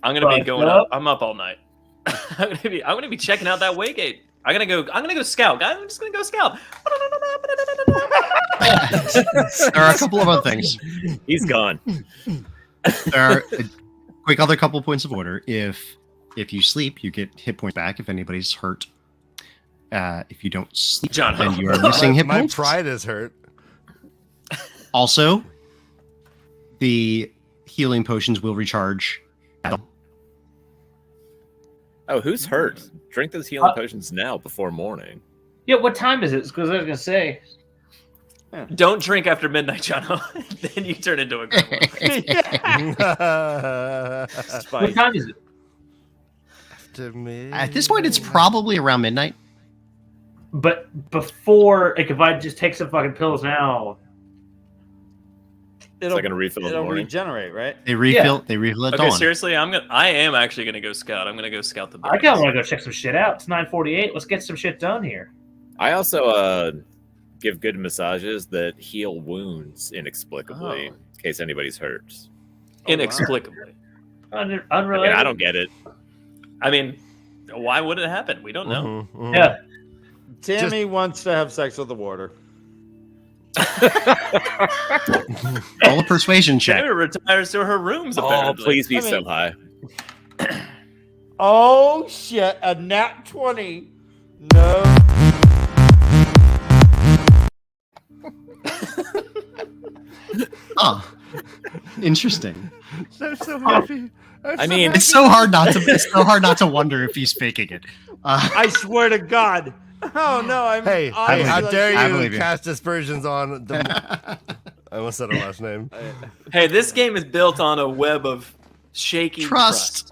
Fucked going up? up. I'm up all night. I'm gonna be checking out that Waygate. I'm gonna go scout. I'm just gonna go scout. there are a couple of other things. he's gone. There are a quick other couple points of order. If you sleep, you get hit points back if anybody's hurt. If you don't sleep, John, then you are missing hit My points. pride is hurt. Also, the healing potions will recharge. Oh, who's hurt? Drink those healing potions now before morning. Yeah, what time is it? Because I was gonna say. Don't drink after midnight, John. Then you turn into a gremlin. What Spike. time is it? To me. At this point, it's probably around midnight. But before, like, if I just take some fucking pills now, It's like going to refill in the It'll morning. regenerate, right? They refill. They refill at Okay, dawn. seriously, I am actually gonna go scout. I'm gonna go scout the I buildings. kind of want to go check some shit out. It's 9:48. Let's get some shit done here. I also give good massages that heal wounds inexplicably in case anybody's hurt. Inexplicably. I mean, Unrelated. I don't get it. I mean, why would it happen? We don't know. Mhm, mhm. Yeah. Tammy wants to have sex with the warder. Roll a persuasion check. Taylor retires to her rooms. Oh, Apparently. please be I mean- so high. Oh shit! A nat 20. No. Oh, interesting. I'm so happy. I mean, It's so hard not to. It's so hard not to wonder if he's faking it. I swear to God. Oh no! I'm. Hey, honestly how like- dare I you believe you. cast aspersions on the. I almost said her last name. Hey, this game is built on a web of Shaky Trust.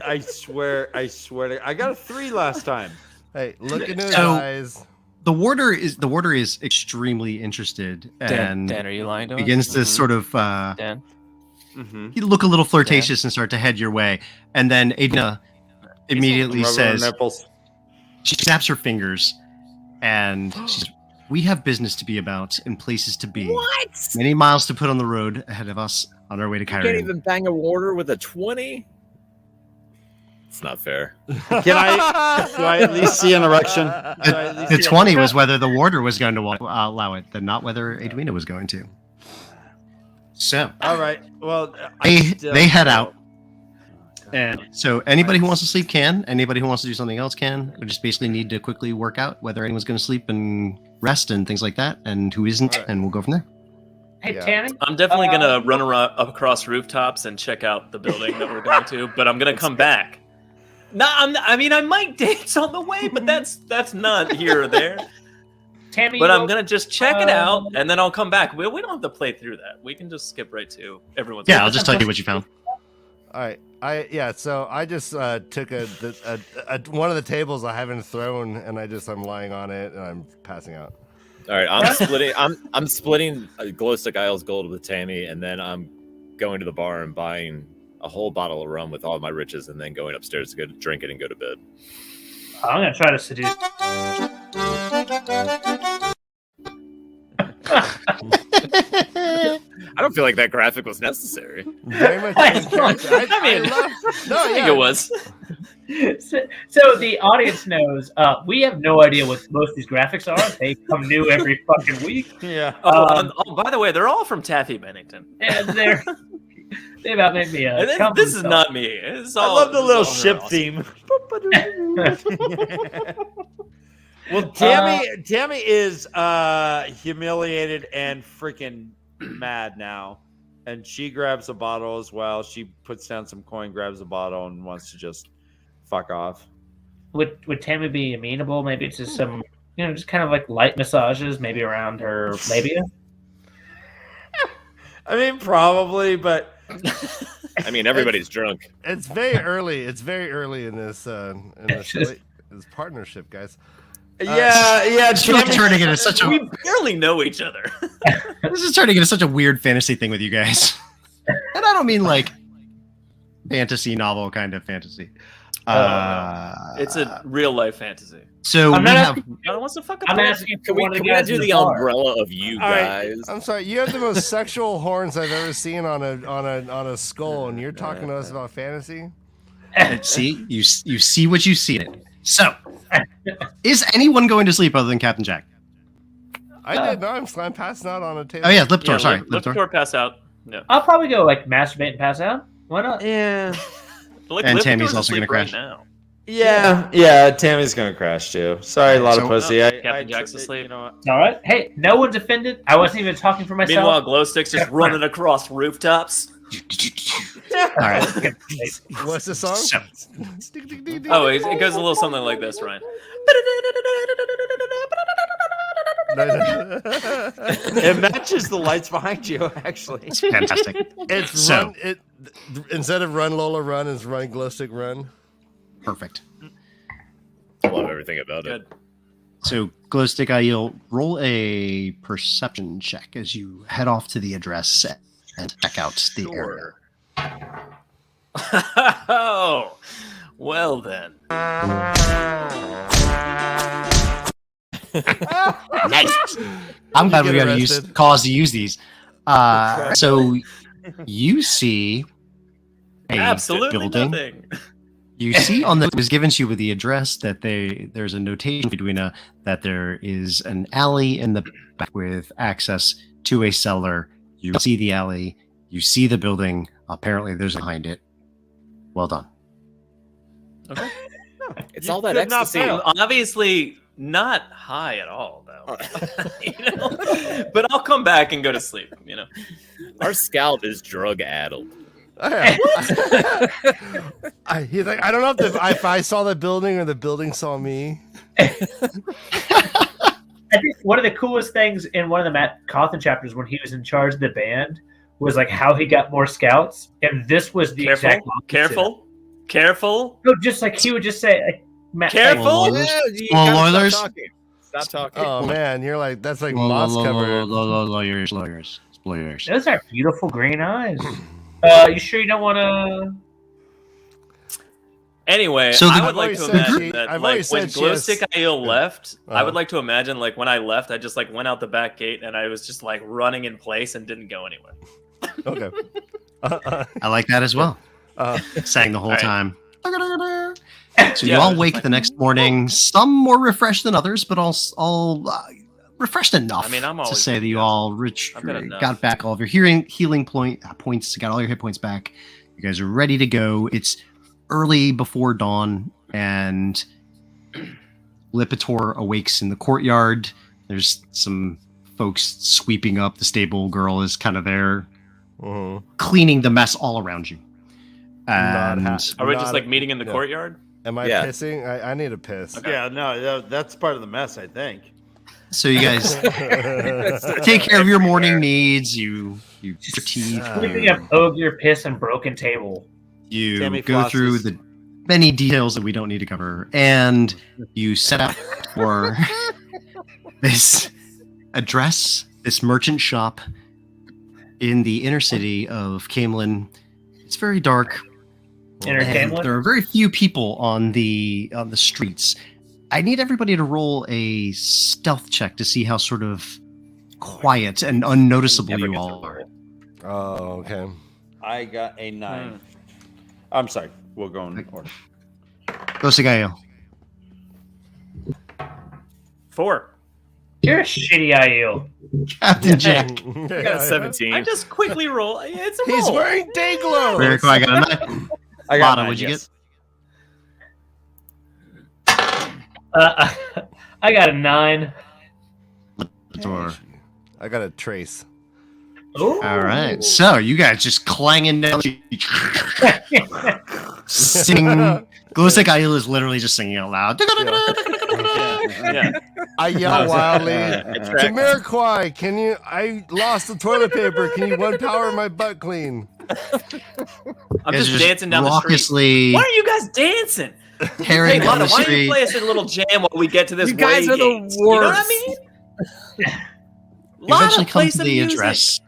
I swear, I got a 3 last time. Hey, look in his So- eyes. The warder is extremely interested and Dan, are you lying to us? begins to sort of Dan? Mm-hmm. you look a little flirtatious and start to head your way. And then Adina immediately says, nipples. she snaps her fingers and she's, we have business to be about and places to be. What? Many miles to put on the road ahead of us on our way to You can't Kyrie. even bang a warder with a 20? It's not fair. Do I at least see an erection? The 20 was whether the warder was going to allow it, then not whether Edwina was going to. So All right. Well, they head out. And so anybody who wants to sleep can. Anybody who wants to do something else can. We just basically need to quickly work out whether anyone's going to sleep and rest and things like that, and who isn't, All right. and we'll go from there. Hey, Yeah. Tammy. I'm definitely gonna run around across rooftops and check out the building that we're going to, but I'm gonna come back. No, I mean I might dance on the way, but that's not here or there. Tammy, But you I'm know- gonna just check it out, and then I'll come back. We don't have to play through that. We can just skip right to everyone's. Yeah, I'll just tell you what you found. All right. So I just took a one of the tables I haven't thrown, and I'm lying on it, and I'm passing out. All right, I'm splitting Glow Stick Isles gold with Tammy, and then I'm going to the bar and buying a whole bottle of rum with all of my riches, and then going upstairs to go to drink it and go to bed. I'm gonna try to seduce. I don't feel like that graphic was necessary. Very much. I in character. I think it was. So the audience knows we have no idea what most of these graphics are. They come new every fucking week, Yeah. Oh, by the way, they're all from Taffy Bennington. and they about made me And come this is from- not me. It's I all, love the this is little all her ship awesome. theme. Well, Tammy is humiliated and freaking mad now, and she grabs a bottle as well. She puts down some coin, grabs a bottle, and wants to just fuck off. Would Tammy be amenable? Maybe it's just some, just kind of like light massages, maybe around her labia. I mean, probably, but I mean, everybody's drunk. It's very early. It's very early in this this partnership, guys. yeah. This is turning into such We a barely know each other. this is turning into such a weird fantasy thing with you guys. And I don't mean like fantasy novel kind of fantasy. It's a real life fantasy. So I'm we not have asking- No one wants to fuck up. I'm the- asking for Can we, one of can the we guys do in the bar. umbrella of you All right. guys? I'm sorry. You have the most sexual horns I've ever seen on a skull, and you're talking to us about fantasy. see you see what you see in it. So is anyone going to sleep other than Captain Jack? I did. No, I'm passing out on a table. Oh yeah, Liptor. Sorry, Liptor Liptor. pass out. Yeah. I'll probably go like masturbate and pass out. Why not? Yeah. But, And Liptor's Tammy's also asleep gonna right crash. now. Yeah. Tammy's gonna crash too. Sorry, a lot of So- pussy. Captain Jack's asleep. You know what? All right. Hey, no one's offended. I wasn't even talking for myself. Meanwhile, Glowstick's just running across rooftops. All right. What's the song? So, Oh, it goes a little something like this, Ryan. It matches the lights behind you, actually. it's fantastic. It's So- instead of run Lola run, it's run glow stick run. Perfect. I love everything about it. Good. So, Glowstick Aiel, roll a perception check as you head off to the address and check out the area. Oh, well then. Nice. I'm glad we get got arrested. cause to use these. So you see a Absolutely building. nothing. You see on the it was given to you with the address that there's a notation between that there is an alley in the back with access to a cellar. You see the alley. You see the building. Apparently, there's behind it. Well done. Okay. It's You all that could not ecstasy. fail. Obviously, not high at all, though. But I'll come back and go to sleep. Our scout is drug addled. He's like, I don't know if I saw the building or the building saw me. I think one of the coolest things in one of the Matt Cawthon chapters when he was in charge of the band was like how he got more scouts, and this was the exact opposite. Careful. No, just like he would just say, like, Careful. Spoilers. Stop talking. Oh man, you're like that's like moss covered. Lawyers. Those are beautiful green eyes. You sure you don't want to? Anyway, So I would like to imagine that, I've like, always when said she has- Glowstick IO left, I would like to imagine, like, when I left, I just, like, went out the back gate and I was just, like, running in place and didn't go anywhere. Okay. I like that as well. Sang the whole All right. time. So you Yeah, all it was wake like- the next morning, some more refreshed than others, but all refreshed enough I mean, I'm to always say that you good. all I've got enough. got back all of your healing points, got all your hit points back. You guys are ready to go. It's early before dawn, and Lipitor awakes in the courtyard. There's some folks sweeping up. The stable girl is kind of there, cleaning the mess all around you. And Are we just, like, meeting in the courtyard? Am I Yeah. pissing? I need a piss. Okay. Yeah, no, that's part of the mess, I think. so you guys take care of your morning needs. You brush your teeth. Sweeping up ogre piss and broken table. You Tammy go through flosses. the many details that we don't need to cover, and you set out for this address, this merchant shop in the inner city of Camelin. It's very dark. Inner And Camelin? there are very few people on the streets. I need everybody to roll a stealth check to see how sort of quiet and unnoticeable Never you gets all a are. roll. Oh, okay. I got a 9. I'm sorry. We'll go in order. Go Sigayo. 4. You're a shitty IU. Captain Jack. I got a 17. I just quickly roll. It's a He's roll. wearing day gloves. Very cool. I got a 9. I got Lana, 9, what'd you yes. I got a 9. Or- I got a trace. Ooh. All right. So you guys just clanging down. Singing. Glowstick Ayla is literally just singing out loud. Yeah. I yell wildly. Attract- Jamiroquai, can you? I lost the toilet paper. Can you one power my butt clean? I'm Guys just are dancing down the street. raucously Why are you guys dancing? tearing Hey, down Lana, the why don't street. you play us a little jam while we get to this You guys way are the gate? You know what I worst. mean? You eventually Lana, play come to some the music. address,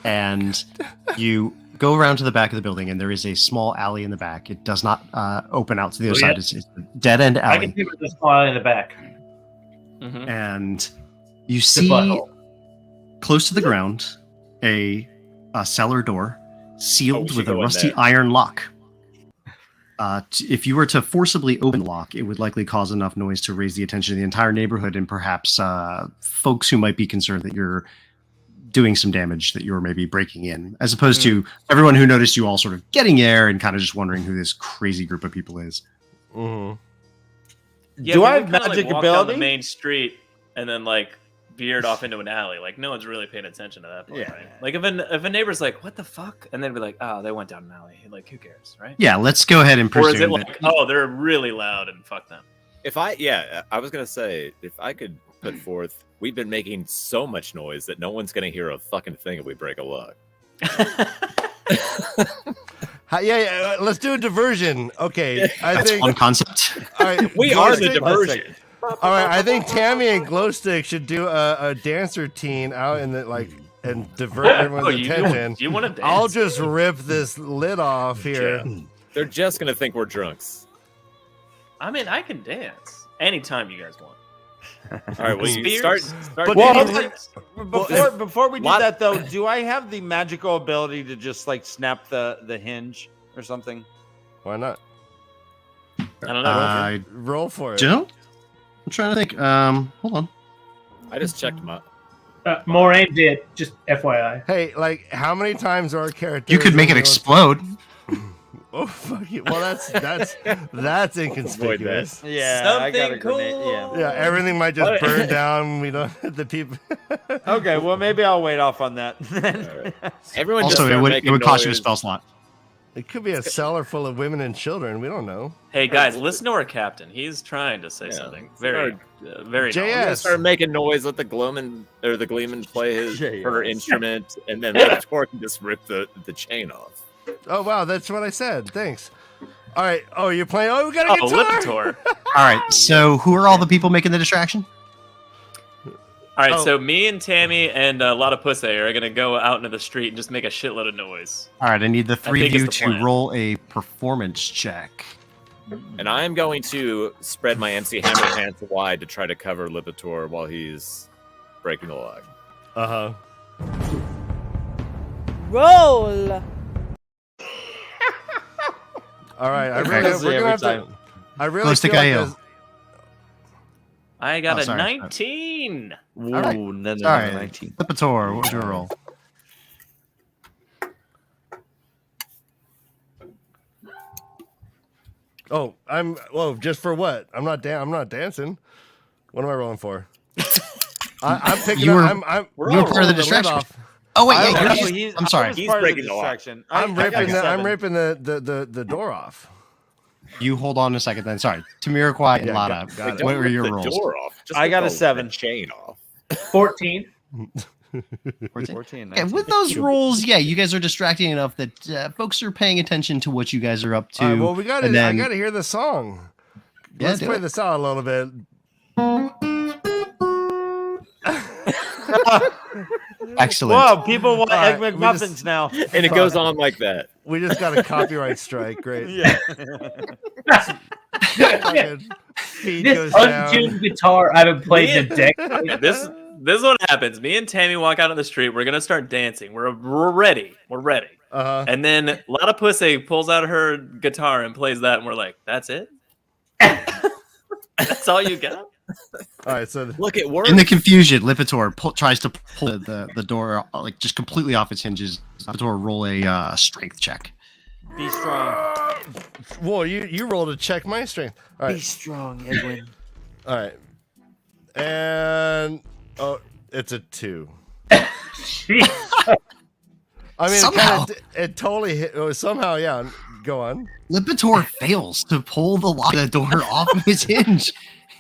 and you go around to the back of the building, and there is a small alley in the back. It does not open out to the other Oh, yeah. side. It's a dead-end I alley. can see the smile in the back. Mhm. And you The see butthole. close to the ground a cellar door sealed should with a go in rusty there. iron lock. If you were to forcibly open the lock, it would likely cause enough noise to raise the attention of the entire neighborhood and perhaps folks who might be concerned that you're doing some damage, that you're maybe breaking in, as opposed to everyone who noticed you all sort of getting there and kind of just wondering who this crazy group of people is. Mm-hmm. Yeah, Do we I would have kinda, magic like, walk down ability? the main street and then like veered off into an alley. Like no one's really paying attention to that point, Yeah. right? Like if a neighbor's like, "What the fuck," and they'd be like, "Oh, they went down an alley." Like who cares, right? Yeah, let's go ahead and Or is it presume like, that. "Oh, they're really loud and fuck them." I was gonna say, if I could put forth, we've been making so much noise that no one's gonna hear a fucking thing if we break a lock. Yeah, let's do a diversion. Okay, I That's think. one concept. All right, We are the Glowstick- diversion. All right, I think Tammy and Glowstick should do a dance routine out in the and divert everyone's Oh, you attention. do you want to dance? I'll just rip this lid off here. They're just gonna think we're drunks. I mean, I can dance anytime you guys want. All right, well, you Spears? start. But Well, Well, before we do lot- that though, do I have the magical ability to just like snap the hinge or something? Why not? I don't know. I Roll for it. don't. I'm trying to think. Hold on. I just checked my. Moraine did, just FYI. Hey, like, how many times are our characters? You could make it explode. Oh fuck you! Well, that's inconspicuous. Yeah, I got a Something grenade. cool. Yeah, everything might just burn down. We don't. The people. Yeah. Okay, well maybe I'll wait off on that. Everyone just Also, start it would making cost you a noise. spell slot. It could be a cellar full of women and children. We don't know. Hey guys, listen to our captain. He's trying to say something. Very JS. Yeah, start making noise. Let the Gleeman play her instrument, and then let Tor can just rip the chain off. Oh wow, that's what I said. Thanks. All right. Oh, you're playing. Oh, we got a guitar. Lipitor. All right. So who are all the people making the distraction? All right, so me and Tammy and a lot of pussy are going to go out into the street and just make a shitload of noise. All right. I need the three of think you it's the to plan. roll a performance check. And I am going to spread my MC Hammer pants wide to try to cover Lipitor while he's breaking the lock. Roll. All right. I Okay. really, we're gonna have Every to. I really Close to feel like KO. this- I got Oh, a sorry. 19. Ooh, right. no, All right. 19. Lipitor, what was your roll? Oh, just for what? I'm not dancing. What am I rolling for? I'm picking You were- up. I'm you were part of the lid distraction. off. Oh wait, I'm- yeah, Actually, you're- he's- I'm sorry. I was He's part of the breaking the lock. distraction. I'm I got ripping. a I'm 7. ripping the door off. You hold on a second then. Sorry. Tamiraquai and Yeah, Lada. got it. What were your the rolls? door off. Just I got a rip the 7. chain off. 14. 14. And with those rolls, yeah, you guys are distracting enough that folks are paying attention to what you guys are up to. All right, well, we got to. and then- I got to hear the song. Yeah, Let's do play it. this out a little bit. Excellent. Whoa, people want All right, Egg we McMuffins just- now. And it goes on like that. We just got a copyright strike. Great. Yeah. Fucking feed This goes down. untuned guitar I haven't played in decades. This is what happens. Me and Tammy walk out on the street. We're going to start dancing. We're ready. We're ready. Uh-huh. And then a lot of pussy pulls out her guitar and plays that. And we're like, that's it? That's all you got? All right, so Look, it works. In the confusion, Lipitor tries to pull the door like just completely off its hinges. Lipitor, roll a strength check. Be strong. whoa, you rolled to check my strength. All Be right, strong, Edwin. all right, and it's a 2. Jeez. I mean, Somehow. it totally hit. Oh, somehow, yeah. Go on. Lipitor fails to pull the lock of the door off of its hinge.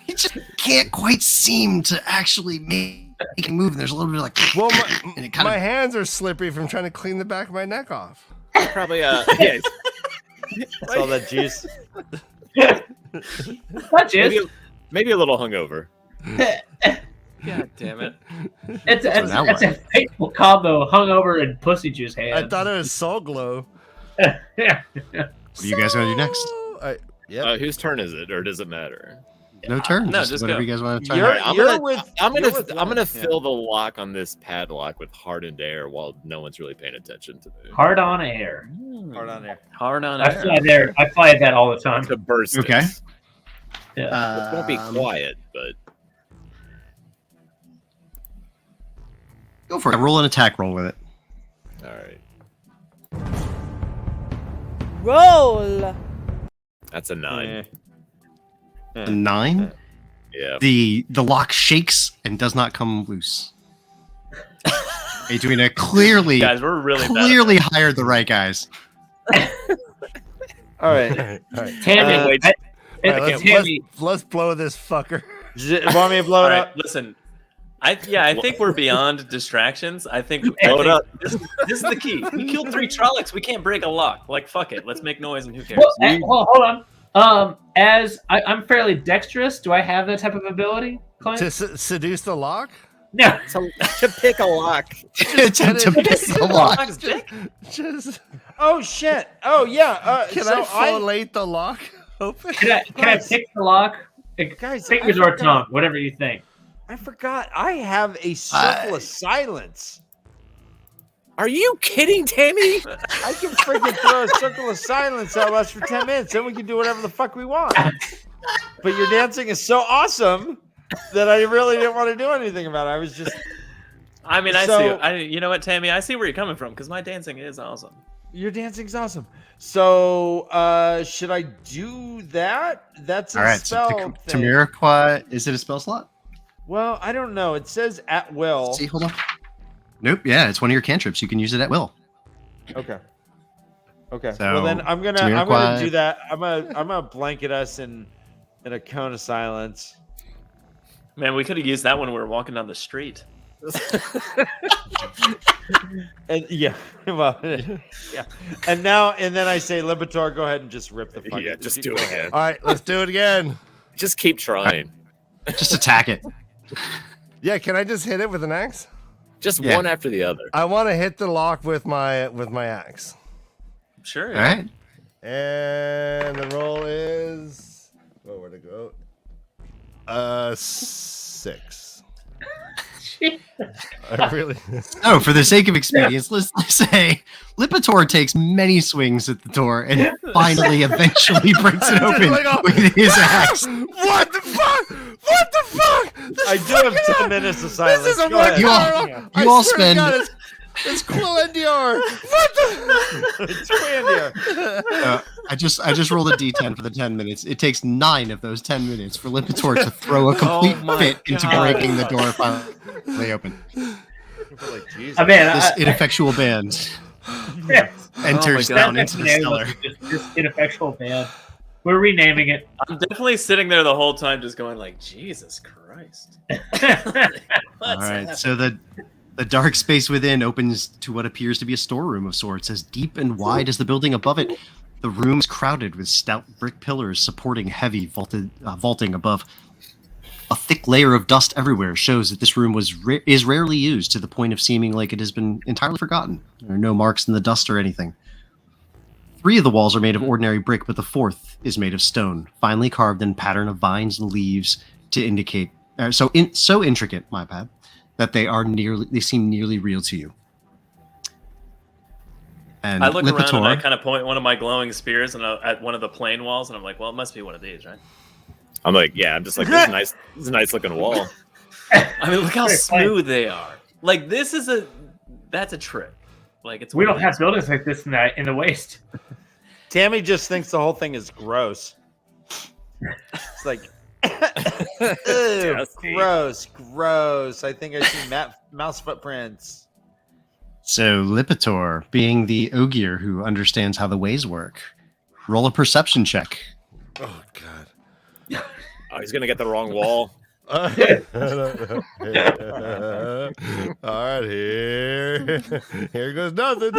He just can't quite seem to actually make it move. And there's a little bit of like, Well, and it kind my of hands are slippery from trying to clean the back of my neck off. Probably, yeah. That's all that juice. Not just. Maybe a little hungover. God damn it. It's that a fateful combo: hungover and pussy juice hands. I thought it was Soul Glow. Yeah. what are you guys gonna do next? Yeah. Whose turn is it, or does it matter? No turn. No, just just whatever go. you guys want to try. You're- All right, I'm you're gonna with fill the lock on this padlock with hardened air while no one's really paying attention to me. Hard on air. Hard on there. Hard on I air. fly there. I fly that all the time. To burst Okay. it. Yeah. It won't be quiet, but Go for it. Roll an attack roll with it. all right. Roll. That's a 9. A 9. Yeah. The lock shakes and does not come loose. Adriana clearly Guys, we're really bad. clearly hired the right guys. All right. All right. Tammy, Uh, I- All right, Tammy, let's blow this fucker. Want me to blow All it right, up? listen. I think we're beyond distractions. I think Blow it up. This is the key. We killed 3 Trollocs. We can't break a lock. Like, fuck it. Let's make noise and who cares? well, hold on. As I'm fairly dexterous, do I have that type of ability, Clint? To seduce the lock? No. To pick a lock. to pick the lock. Lock's dick? Just Oh shit! Oh yeah. can so I fellate the lock open? Can I pick the lock? Guys, Fingers I or forgot. tongue, whatever you think. I forgot. I have a circle of silence. Are you kidding, Tammy? I can freaking throw a circle of silence at us for 10 minutes, then we can do whatever the fuck we want. But your dancing is so awesome that I really didn't want to do anything about it. I was just I mean, So- you know what, Tammy? I see where you're coming from because my dancing is awesome. your dancing's awesome. So should I do that? That's a All right, spell so thing. Tamiraquai, is it a spell slot? Well, I don't know. It says at will. See, hold on. Nope, yeah, it's one of your cantrips. You can use it at will. Okay. Okay. So, Well, then I'm gonna Jamiroquai- do that. I'm gonna blanket us in a cone of silence. Man, we could have used that when we were walking down the street. And yeah, well, yeah. And then I say, Lipitor, go ahead and just rip the fucking. Yeah, just do it again. All right, let's do it again. Just keep trying. Just attack it. Yeah, can I just hit it with an axe? Just Yeah. one after the other. I want to hit the lock with my axe. Sure. All right. And the roll is where'd it go? 6. I really. Oh, for the sake of expedience, let's say Lipitor takes many swings at the door and finally, eventually breaks it open with his axe. What the fuck? What the fuck? I do have 10 minutes of silence. This is a Go ahead. You all spend. It's Quill What the? It's Quandier. I just rolled a d10 for the 10 minutes. It takes 9 of those 10 minutes for Lipitor to throw a complete fit into breaking the door finally open. Like, Jesus. I mean, This ineffectual band enters down into the cellar. This ineffectual band. We're renaming it. I'm definitely sitting there the whole time just going like, Jesus Christ. All right, so the dark space within opens to what appears to be a storeroom of sorts, as deep and wide as the building above it. The room is crowded with stout brick pillars supporting heavy vaulting above. A thick layer of dust everywhere shows that this room is rarely used, to the point of seeming like it has been entirely forgotten. There are no marks in the dust or anything. 3 of the walls are made of ordinary brick, but the 4th is made of stone, finely carved in pattern of vines and leaves to indicate so intricate, my bad, that they seem nearly real to you. And I look around Lipitor, and I kind of point one of my glowing spears at one of the plain walls, and I'm like, well, it must be one of these, right? I'm like, yeah, I'm just like, this is a nice looking wall. I mean, look how smooth they are. Like, that's a trick. Like, it's We don't have buildings like this in the waste. Tammy just thinks the whole thing is gross. It's like, ew, gross. I think I see mouse footprints. So Lipitor, being the Ogier who understands how the ways work, roll a perception check. Oh God. Oh, he's gonna get the wrong wall. All right, here goes nothing.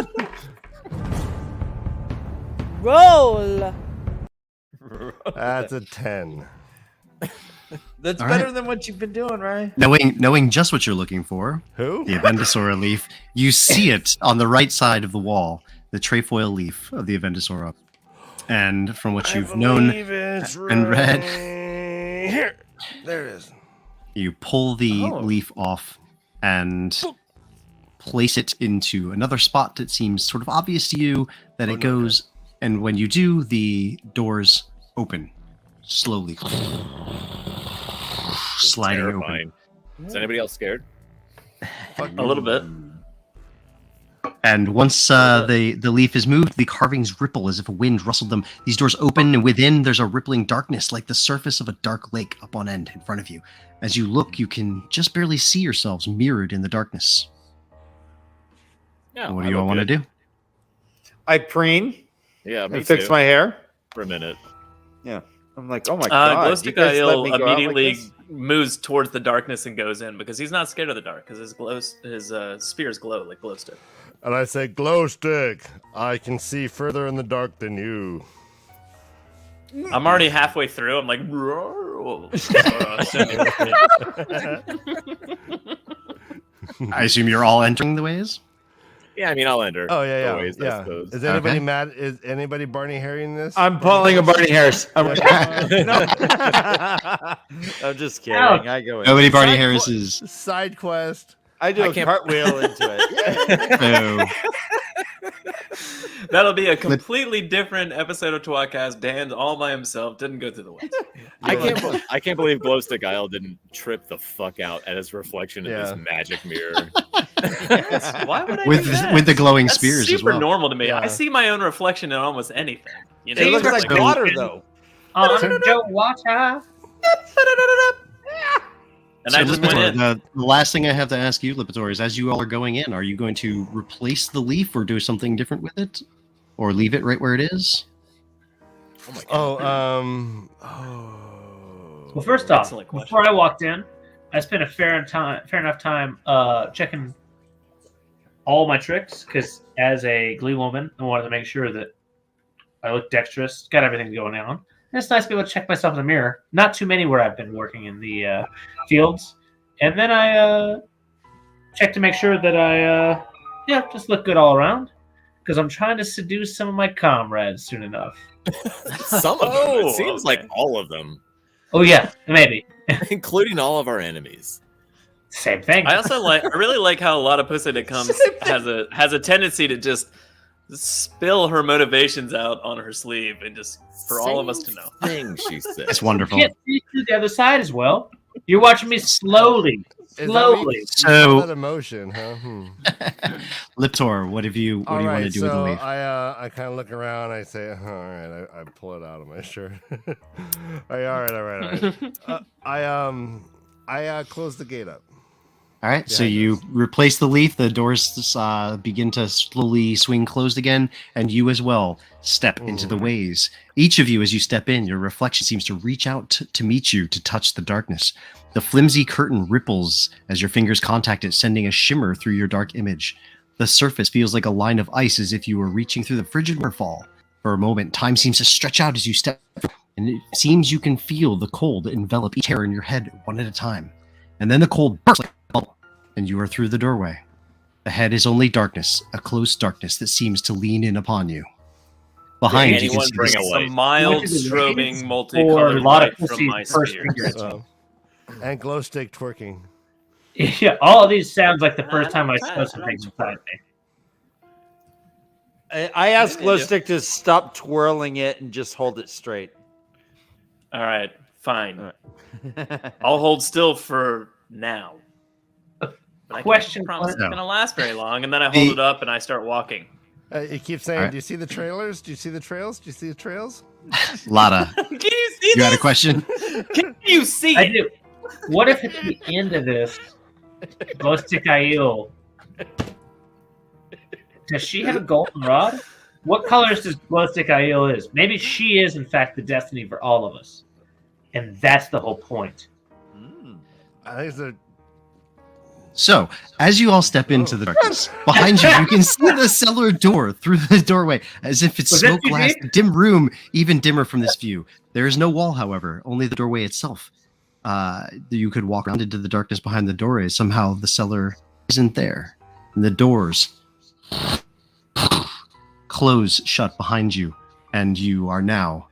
Roll. That's a 10. That's All better right. than what you've been doing, right? Knowing just what you're looking for, Who? the Avendasaura leaf, you see it on the right side of the wall, the trefoil leaf of the Avendasaura. And from what you've known and read, Here, there it is. you pull the leaf off and place it into another spot that seems sort of obvious to you that it goes. And when you do, the doors open slowly, sliding Terrifying. Is anybody else scared? A little bit. And once the leaf is moved, the carvings ripple as if a wind rustled them. These doors open, and within there's a rippling darkness like the surface of a dark lake up on end in front of you. As you look, you can just barely see yourselves mirrored in the darkness. Yeah. What do you all want to do? I preen Yeah, me and fix too. my hair. For a minute. Yeah. I'm like, oh my God. Glowstick you guys let me go out like immediately this? moves towards the darkness and goes in because he's not scared of the dark because his spears glow like glow stick. And I say, glow stick, I can see further in the dark than you. I'm already halfway through. I'm like, I assume you're all entering the ways? Yeah, I mean, I'll enter. Oh, yeah. Always, I yeah. suppose. Is anybody Okay. mad? Is anybody Barney Harrying this? I'm pulling a Barney Harris. I'm just kidding. Ouch. I go in. Nobody Barney Side Harris qu- is. Side quest. I do I a can't- cartwheel into it. So, that'll be a completely different episode of tWoTcast. Dan all by himself didn't go through the woods. I can't believe Glowstick Isle didn't trip the fuck out at his reflection in Yeah. this magic mirror. Why would I with do that? with the glowing That's spears super as well. normal to me. Yeah. I see my own reflection in almost anything. You know, It looks These like are water, good. though. tWoTcast. and So I just went Lipitor, in. the last thing I have to ask you, Lipitor, is as you all are going in, are you going to replace the leaf or do something different with it? or leave it right where it is? Oh my god. Well, first off, Excellent question. before I walked in, I spent a fair enough time checking all my tricks because as a Glee woman, I wanted to make sure that I look dexterous, got everything going on. And it's nice to be able to check myself in the mirror. Not too many where I've been working in the fields. And then I checked to make sure that I just look good all around because I'm trying to seduce some of my comrades soon enough. Some of them. It seems like all of them, Oh, yeah, maybe. including all of our enemies. Same thing. I really like how a lot of Pussy That Comes has a tendency to just spill her motivations out on her sleeve and just for all of us to know. Thing she said. It's wonderful. You can't see through the other side as well. You're watching me slowly. So- that emotion, huh? Liptor, what do you want to do with the leaf? I kind of look around. I say, all right. I pull it out of my shirt. all right. I close the gate up. All right, so you replace the leaf, the doors begin to slowly swing closed again, and you as well step into the ways. Each of you, as you step in, your reflection seems to reach out to meet you, to touch the darkness. The flimsy curtain ripples as your fingers contact it, sending a shimmer through your dark image. The surface feels like a line of ice, as if you were reaching through the frigid waterfall. For a moment, time seems to stretch out as you step, and it seems you can feel the cold envelop each hair in your head one at a time. And then the cold bursts like a bubble, and you are through the doorway. Ahead is only darkness, a close darkness that seems to lean in upon you. Behind you, anyone bring a light? A mild strobing multicolored light from my sphere. And glow stick twerking. Yeah, all of these sounds like the first time I saw something inside me. I asked Glow Stick to stop twirling it and just hold it straight. All right, fine. I'll hold still for now. But I can't promise it's going to last very long, and then I hold it up and I start walking. You keep saying, do you see the trailers? Do you see the trails? Do you see the trails? Lada, Can you see you had a question? Can you see I it? do. What if at the end of this, Glowstick Aiel, does she have a golden rod? What colors does Glowstick Aiel is? Maybe she is, in fact, the destiny for all of us. And that's the whole point. I think it's So, as you all step into the darkness, behind you, you can see the cellar door through the doorway, as if it's Was that smoke glass, TV? dim room, even dimmer from this view. There is no wall, however, only the doorway itself. You could walk around into the darkness behind the doorway. Somehow the cellar isn't there. And the doors close shut behind you, and you are now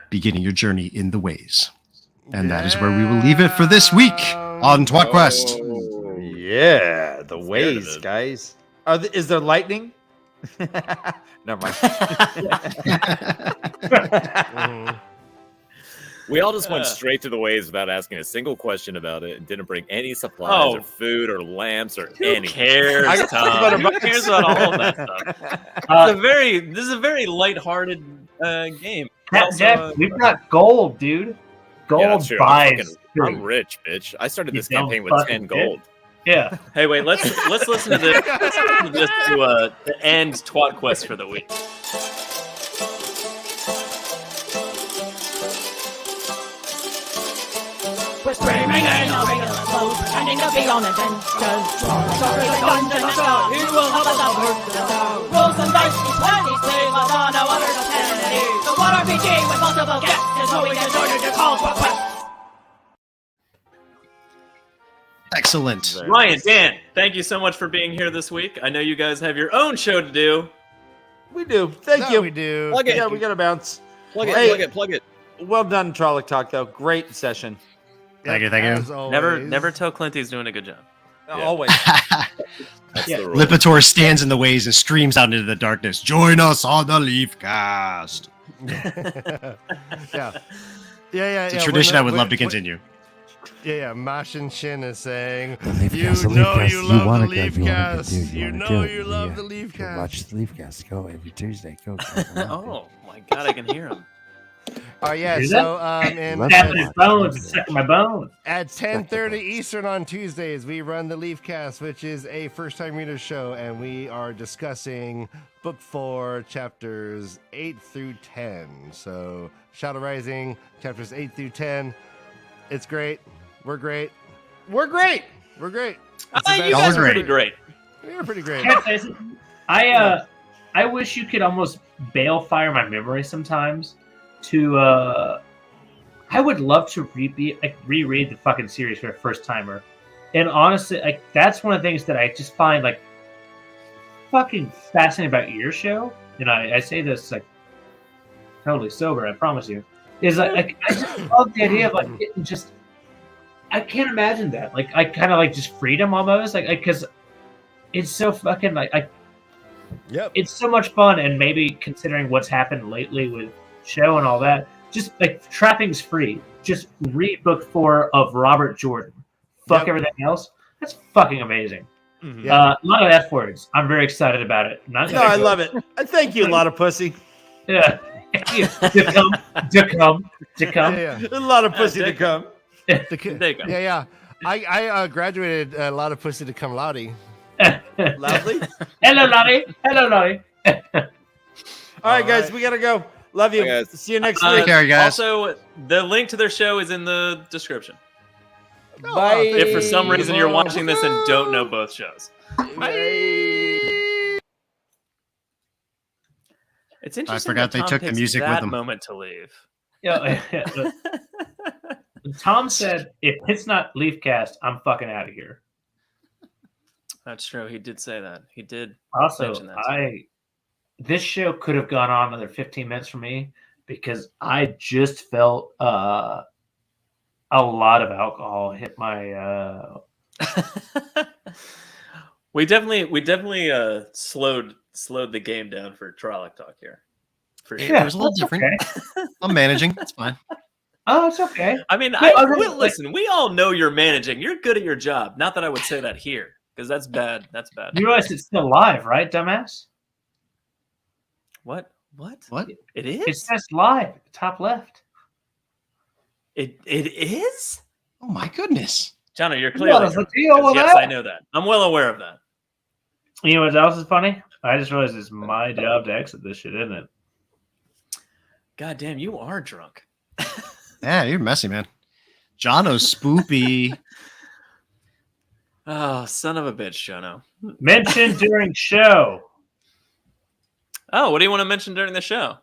beginning your journey in the ways. And that is where we will leave it for this week on tWoTcast. Yeah, the ways, guys. Is there lightning? Never mind. We all just went straight to the ways without asking a single question about it and didn't bring any supplies or food or lamps or anything. Who cares, Tom? Who cares about all of that stuff? This is a very lighthearted game. Jeff, we've got gold, dude. Gold true. buys. I'm rich, bitch. I started this You dumb campaign with fucking 10 gold. Yeah. Hey, wait. Let's listen to this. Let's listen to this to end Twat Quest for the week. We're screaming in our regular clothes, pretending to be on adventures. Sorry, the Dungeon Master, he will help us out work this out. Rolls and dice, D20, save us on no other penalty. The one RPG with multiple guests is how we get started to call for quest. Excellent. Ryan, Dan, thank you so much for being here this week. I know you guys have your own show to do. We do. Thank you. We do. Plug it. Yeah, we got to bounce. Plug it, Hey. plug it. Well done, Trolloc Talk, though. Great session. Thank you. As always. Never tell Clint he's doing a good job. Always. That's the rule. Lipitor stands in the ways and screams out into the darkness. Join us on the Leafcast. Yeah. It's a tradition I would love to continue. Yeah. Mash and Shin is saying, Leafcast, you the know Leafcast. you love wanna the go, you wanna go, Leafcast. dude, You wanna know go. you love the Go Leafcast. watch the Leafcast. Go every Tuesday. Go. Oh my god, I can hear him. Oh yeah, Do so tapping his bones, sucking my bones. at 10:30 Eastern on Tuesdays, we run the Leafcast, which is a first-time reader show, and we are discussing Book 4, chapters 8 through 10. So Shadow Rising, chapters 8 through 10. It's great. We're great. We're great. We're great. You guys are pretty great. You're pretty great. I wish you could almost balefire my memory sometimes. I would love to reread the fucking series for a first timer, and honestly, that's one of the things that I just find fucking fascinating about your show. And I say this totally sober, I promise you. Is I just love the idea of getting just. I can't imagine that. I kind of just freedom almost, because it's so fucking Yep. It's so much fun, and maybe considering what's happened lately with show and all that, just trappings free. Just read book 4 of Robert Jordan. Fuck everything else. That's fucking amazing. Mm-hmm. A lot of F words. I'm very excited about it. I love it. Thank you, a lot of pussy. Yeah. to come. Yeah. A lot of pussy to come. There you go. Yeah. I graduated a lot of pussy to cum laude. Loudly. Hello, Lottie. All right, guys, we gotta go. Love you. Bye, guys. See you next week. Take care, guys. Also, the link to their show is in the description. Bye. If for some reason you're watching this and don't know both shows. It's interesting. I forgot that they Tom took the picks music with that them. moment to leave. Yeah. Tom said, if it's not Leafcast, I'm fucking out of here. That's true. He did say that. He did. Also, mention that. This show could have gone on another 15 minutes for me because I just felt a lot of alcohol hit my. We definitely slowed the game down for Trolloc Talk here. For sure. It was a little different. Okay. I'm managing. That's fine. Oh, it's okay. I mean, listen, we all know you're managing. You're good at your job. Not that I would say that here, because that's bad. That's bad. You realize it's still live, right, dumbass? What? It is? It says live at the top left. It is? Oh my goodness. Johnny, you're clearly What is the deal with yes, that? I know that. I'm well aware of that. You know what else is funny? I just realized it's my job to exit this shit, isn't it? God damn, you are drunk. Yeah, you're messy, man. Jono's spoopy. Oh, son of a bitch, Jono. Mention during show. Oh, what do you want to mention during the show?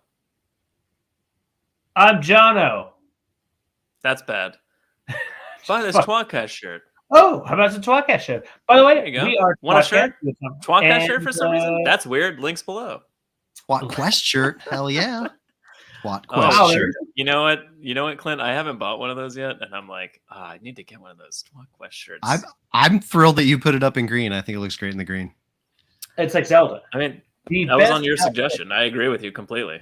I'm Jono. That's bad. Buy this tWoTcast shirt. Oh, how about the tWoTcast show? By the way, There you go. we are Want a shirt? tWoTcast shirt and, for some reason? That's weird. Links below. TWoT Quest shirt. Hell yeah. TWoT Oh, Quest shirt. You know what, Clint? I haven't bought one of those yet, and I'm like, I need to get one of those tWoT Quest shirts. I'm thrilled that you put it up in green. I think it looks great in the green. It's like Zelda. I mean, The that was best on your outfit. suggestion. I agree with you completely.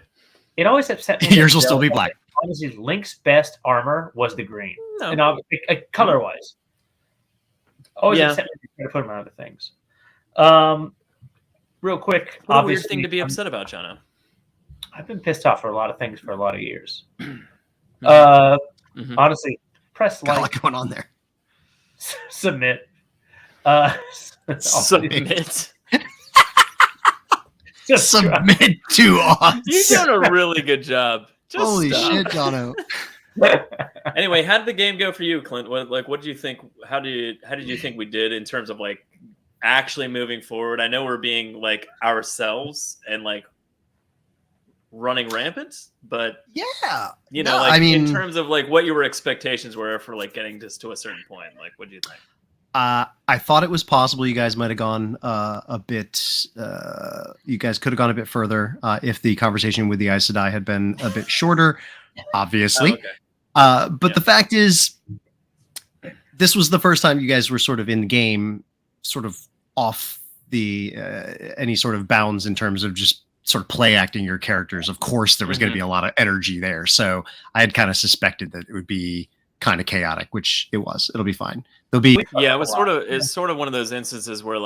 It always upset me. Yours that will still be Zelda- black. Honestly, Link's best armor was the green. No. And color wise. Always Yeah. upset me to try to put them on other things. Real quick, What a weird obviously, thing to be upset about, Jono. I've been pissed off for a lot of things for a lot of years. Mhm. Honestly, press Got a like, lot going on there. submit. Submit. Just Submit to us. You're doing a really good job. Just Holy stop. shit, Jono. Anyway, how did the game go for you, Clint? What did you think? How did you think we did in terms of actually moving forward? I know we're being ourselves and running rampant, but Yeah. in terms of what your expectations were for getting this to a certain point, what do you think? I thought it was possible you guys might have gone a bit. You guys could have gone a bit further if the conversation with the Aes Sedai had been a bit shorter, obviously. Oh, okay. But the fact is, this was the first time you guys were sort of in the game, sort of off the any sort of bounds in terms of just sort of play acting your characters. Of course, there was going to be a lot of energy there, so I had kind of suspected that it would be kind of chaotic, which it was. It'll be fine. There'll be Yeah, it's sort of one of those instances where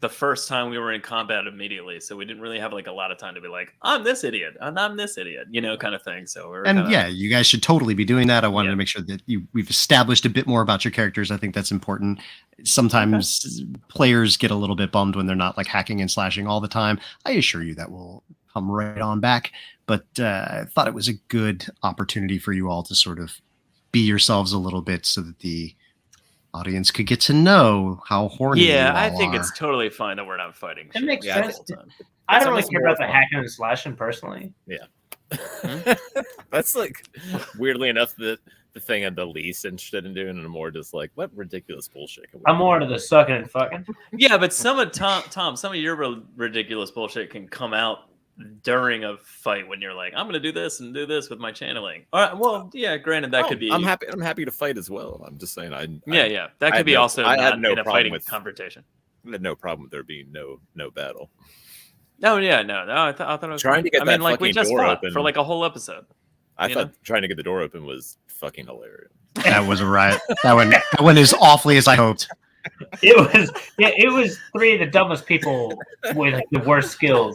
the first time we were in combat immediately, so we didn't really have like a lot of time to be like, I'm this idiot and I'm this idiot, kind of thing. So you guys should totally be doing that. I wanted to make sure that we've established a bit more about your characters. I think that's important. Sometimes players get a little bit bummed when they're not like hacking and slashing all the time. I assure you that will come right on back. But I thought it was a good opportunity for you all to sort of be yourselves a little bit so that the audience could get to know how horny you all I think are. it's totally fine that we're not fighting. It makes shit sense. all the time. I don't really care about the hacking and slashing personally. Yeah. That's like weirdly enough the thing I'm the least interested in doing, and I'm more just like, what ridiculous bullshit. I'm more into the sucking and fucking. Yeah, but some of Tom, some of your ridiculous bullshit can come out during a fight when you're like, I'm gonna do this and do this with my channeling. All right, well, yeah, granted that could be. I'm happy to fight as well. I'm just saying that could be also I not had no in a problem fighting with confrontation. I had no problem with there being no battle. No, I thought it was trying to get that like we fucking just door fought open for like a whole episode. I thought trying to get the door open was fucking hilarious. That was a riot. That went as awfully as I hoped. It was three of the dumbest people with like, the worst skills.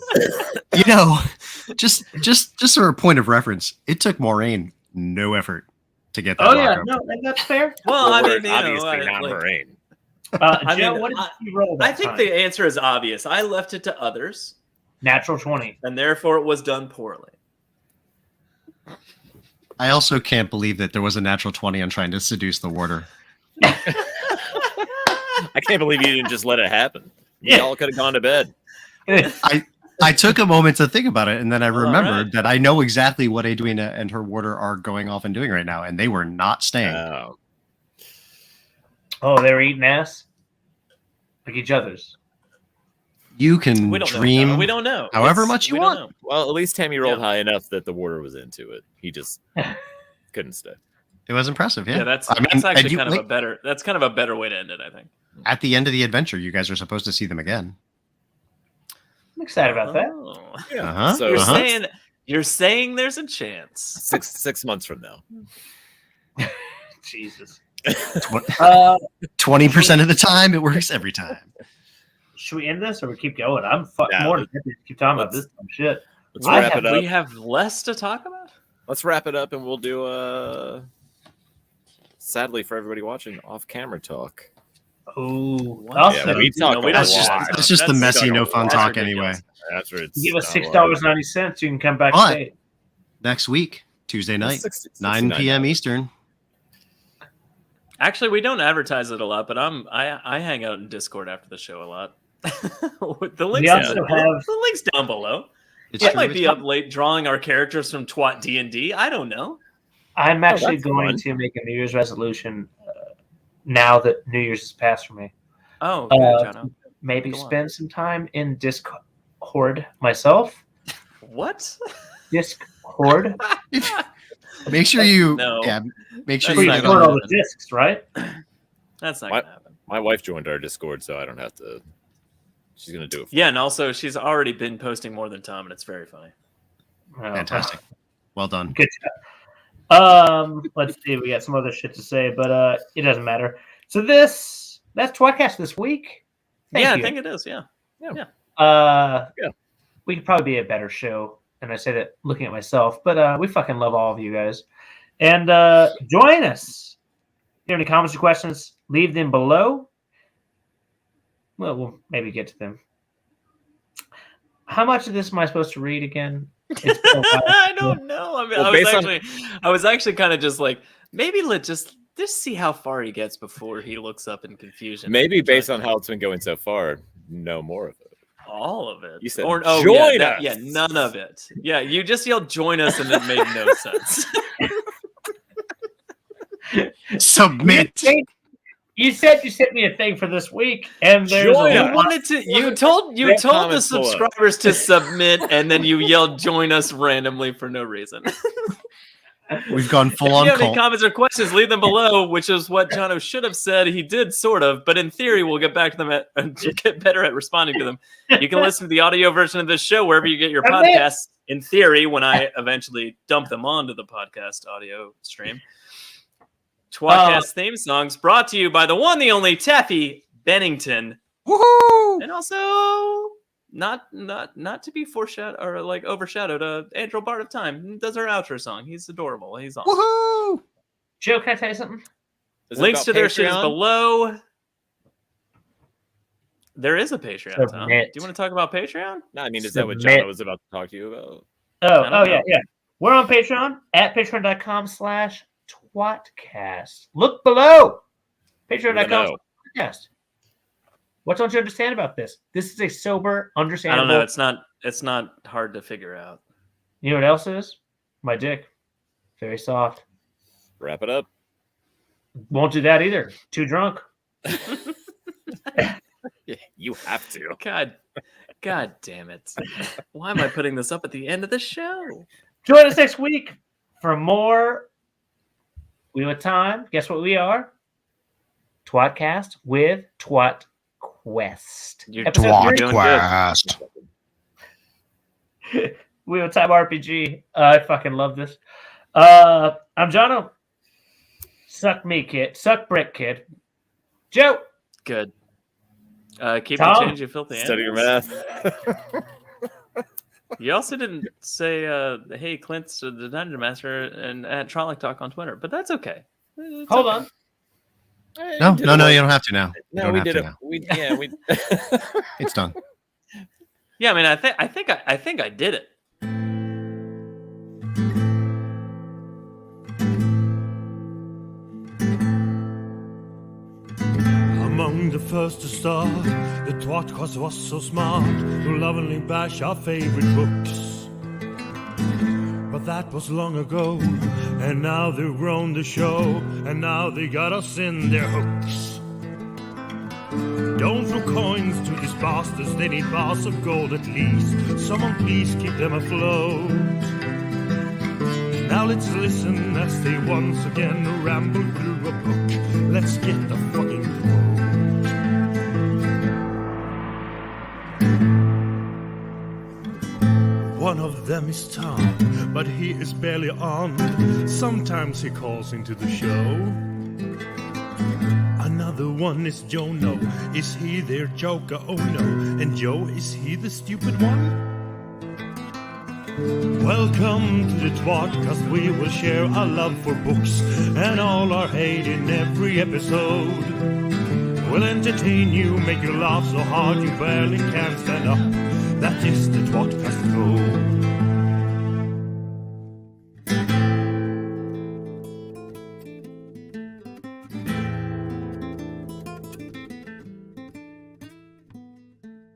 Just for a point of reference, it took Moraine no effort to get that. That's fair. Well, I mean, obviously not Moraine. Joe, what did you roll that I think time? the answer is obvious. I left it to others. Natural 20. And therefore it was done poorly. I also can't believe that there was a natural 20 on trying to seduce the warder. I can't believe you didn't just let it happen. We all could have gone to bed. I took a moment to think about it, and then I remembered that I know exactly what Edwina and her warder are going off and doing right now, and they were not staying. Oh, they were eating ass? Like each other's. You can dream we don't know. However much you want. Well, at least Tammy rolled high enough that the warder was into it. He just couldn't stay. It was impressive, yeah. Yeah, that's actually kind of a better way to end it, I think. At the end of the adventure, you guys are supposed to see them again. I'm excited about that. Yeah. So you're saying there's a chance. 6 months from now. Jesus. 20% of the time, it works every time. Should we end this or we keep going? I'm more than happy to keep talking about this dumb shit. Let's wrap it up. We have less to talk about? Let's wrap it up and we'll do sadly for everybody watching, off-camera talk. Oh, yeah, we talk. That's just the messy, no fun talk anyway. That's where it's give us $6.90. You can come backstage next week, Tuesday night, 9 p.m. Eastern. Actually, we don't advertise it a lot, but I hang out in Discord after the show a lot. The link's down below. I might be up late drawing our characters from tWoT D&D. I don't know. I'm actually going to make a New Year's resolution now that New Year's has passed for me. Oh, good, Jono. Maybe spend some time in Discord myself. What? Discord? Make sure you make sure you record all the discs, right? That's not gonna happen. My wife joined our Discord, so I don't have to. She's gonna do it. Yeah, and also she's already been posting more than Tom, and it's very funny. Fantastic. Well done. Good job. Let's see. We got some other shit to say, but it doesn't matter. So that's tWoTcast this week. I think it is. Yeah. We could probably be a better show, and I say that looking at myself, but we fucking love all of you guys. And join us. If you have any comments or questions, leave them below. Well, we'll maybe get to them. How much of this am I supposed to read again? I don't know. I mean, I was actually kind of just like, maybe let's just see how far he gets before he looks up in confusion. Maybe based on how it's been going so far, no more of it. All of it. You said join us. Yeah, none of it. Yeah, you just yelled join us and it made no sense. Submit. You said you sent me a thing for this week, and there's you told the subscribers to submit, and then you yelled join us randomly for no reason. We've gone full on. If you have any comments or questions, leave them below, which is what Jono should have said. He did sort of, but in theory, we'll get back to them and get better at responding to them. You can listen to the audio version of this show wherever you get your podcasts. In theory, when I eventually dump them onto the podcast audio stream. tWoTcast theme songs brought to you by the one, the only Taffy Bennington. Woohoo! And also, not to be foreshadowed or like overshadowed. Angel Bard of Time does our outro song. He's adorable. He's awesome. Woohoo! Joe, can I tell you something? Links to their shit is Patreon? below. There is a Patreon, Tom. Do Submit. you want to talk about Patreon? No, I mean, is that what Submit. John was about to talk to you about? don't know. Yeah. We're on Patreon at patreon.com/tWoTcast. Look below. Patreon.com/tWoTcast. What don't you understand about this? This is a sober, I understandable. don't know. It's not hard to figure out. You know what else is? My dick. Very soft. Wrap it up. Won't do that either. Too drunk. Yeah, you have to. God damn it. Why am I putting this up at the end of the show? Join us next week for more Wheel of Time. Guess what we are? tWoTcast with tWoTquest. You're Episode doing 3. Quest. Wheel of Time RPG. I fucking love this. I'm Jono. Suck me, kid. Suck brick, kid. Joe. Good. Keep Tom? the change, you filthy Study your animals. math. You also didn't say, hey, Clint's the Dungeon Master and at Trolloc Talk on Twitter, but that's okay. It's Hold okay. on. No, you don't have to now. You No, don't we have did to it. now. We It's done. Yeah, I mean, I think I did it. Among the first to start, the tWoTcast was so smart to lovingly bash our favorite books. But that was long ago, and now they've grown the show, and now they got us in their hooks. Don't throw coins to these bastards, they need bars of gold at least. Someone please keep them afloat. Now let's listen as they once again ramble through a book. Let's get the fucking quote. One of them is Tom, but he is barely on. Sometimes he calls into the show. Another one is Jono. Is he their joker? Oh no. And Joe, is he the stupid one? Welcome to the tWoTcast. We will share our love for books and all our hate in every episode. We'll entertain you, make you laugh so hard you barely can stand up. That is the tWoTcast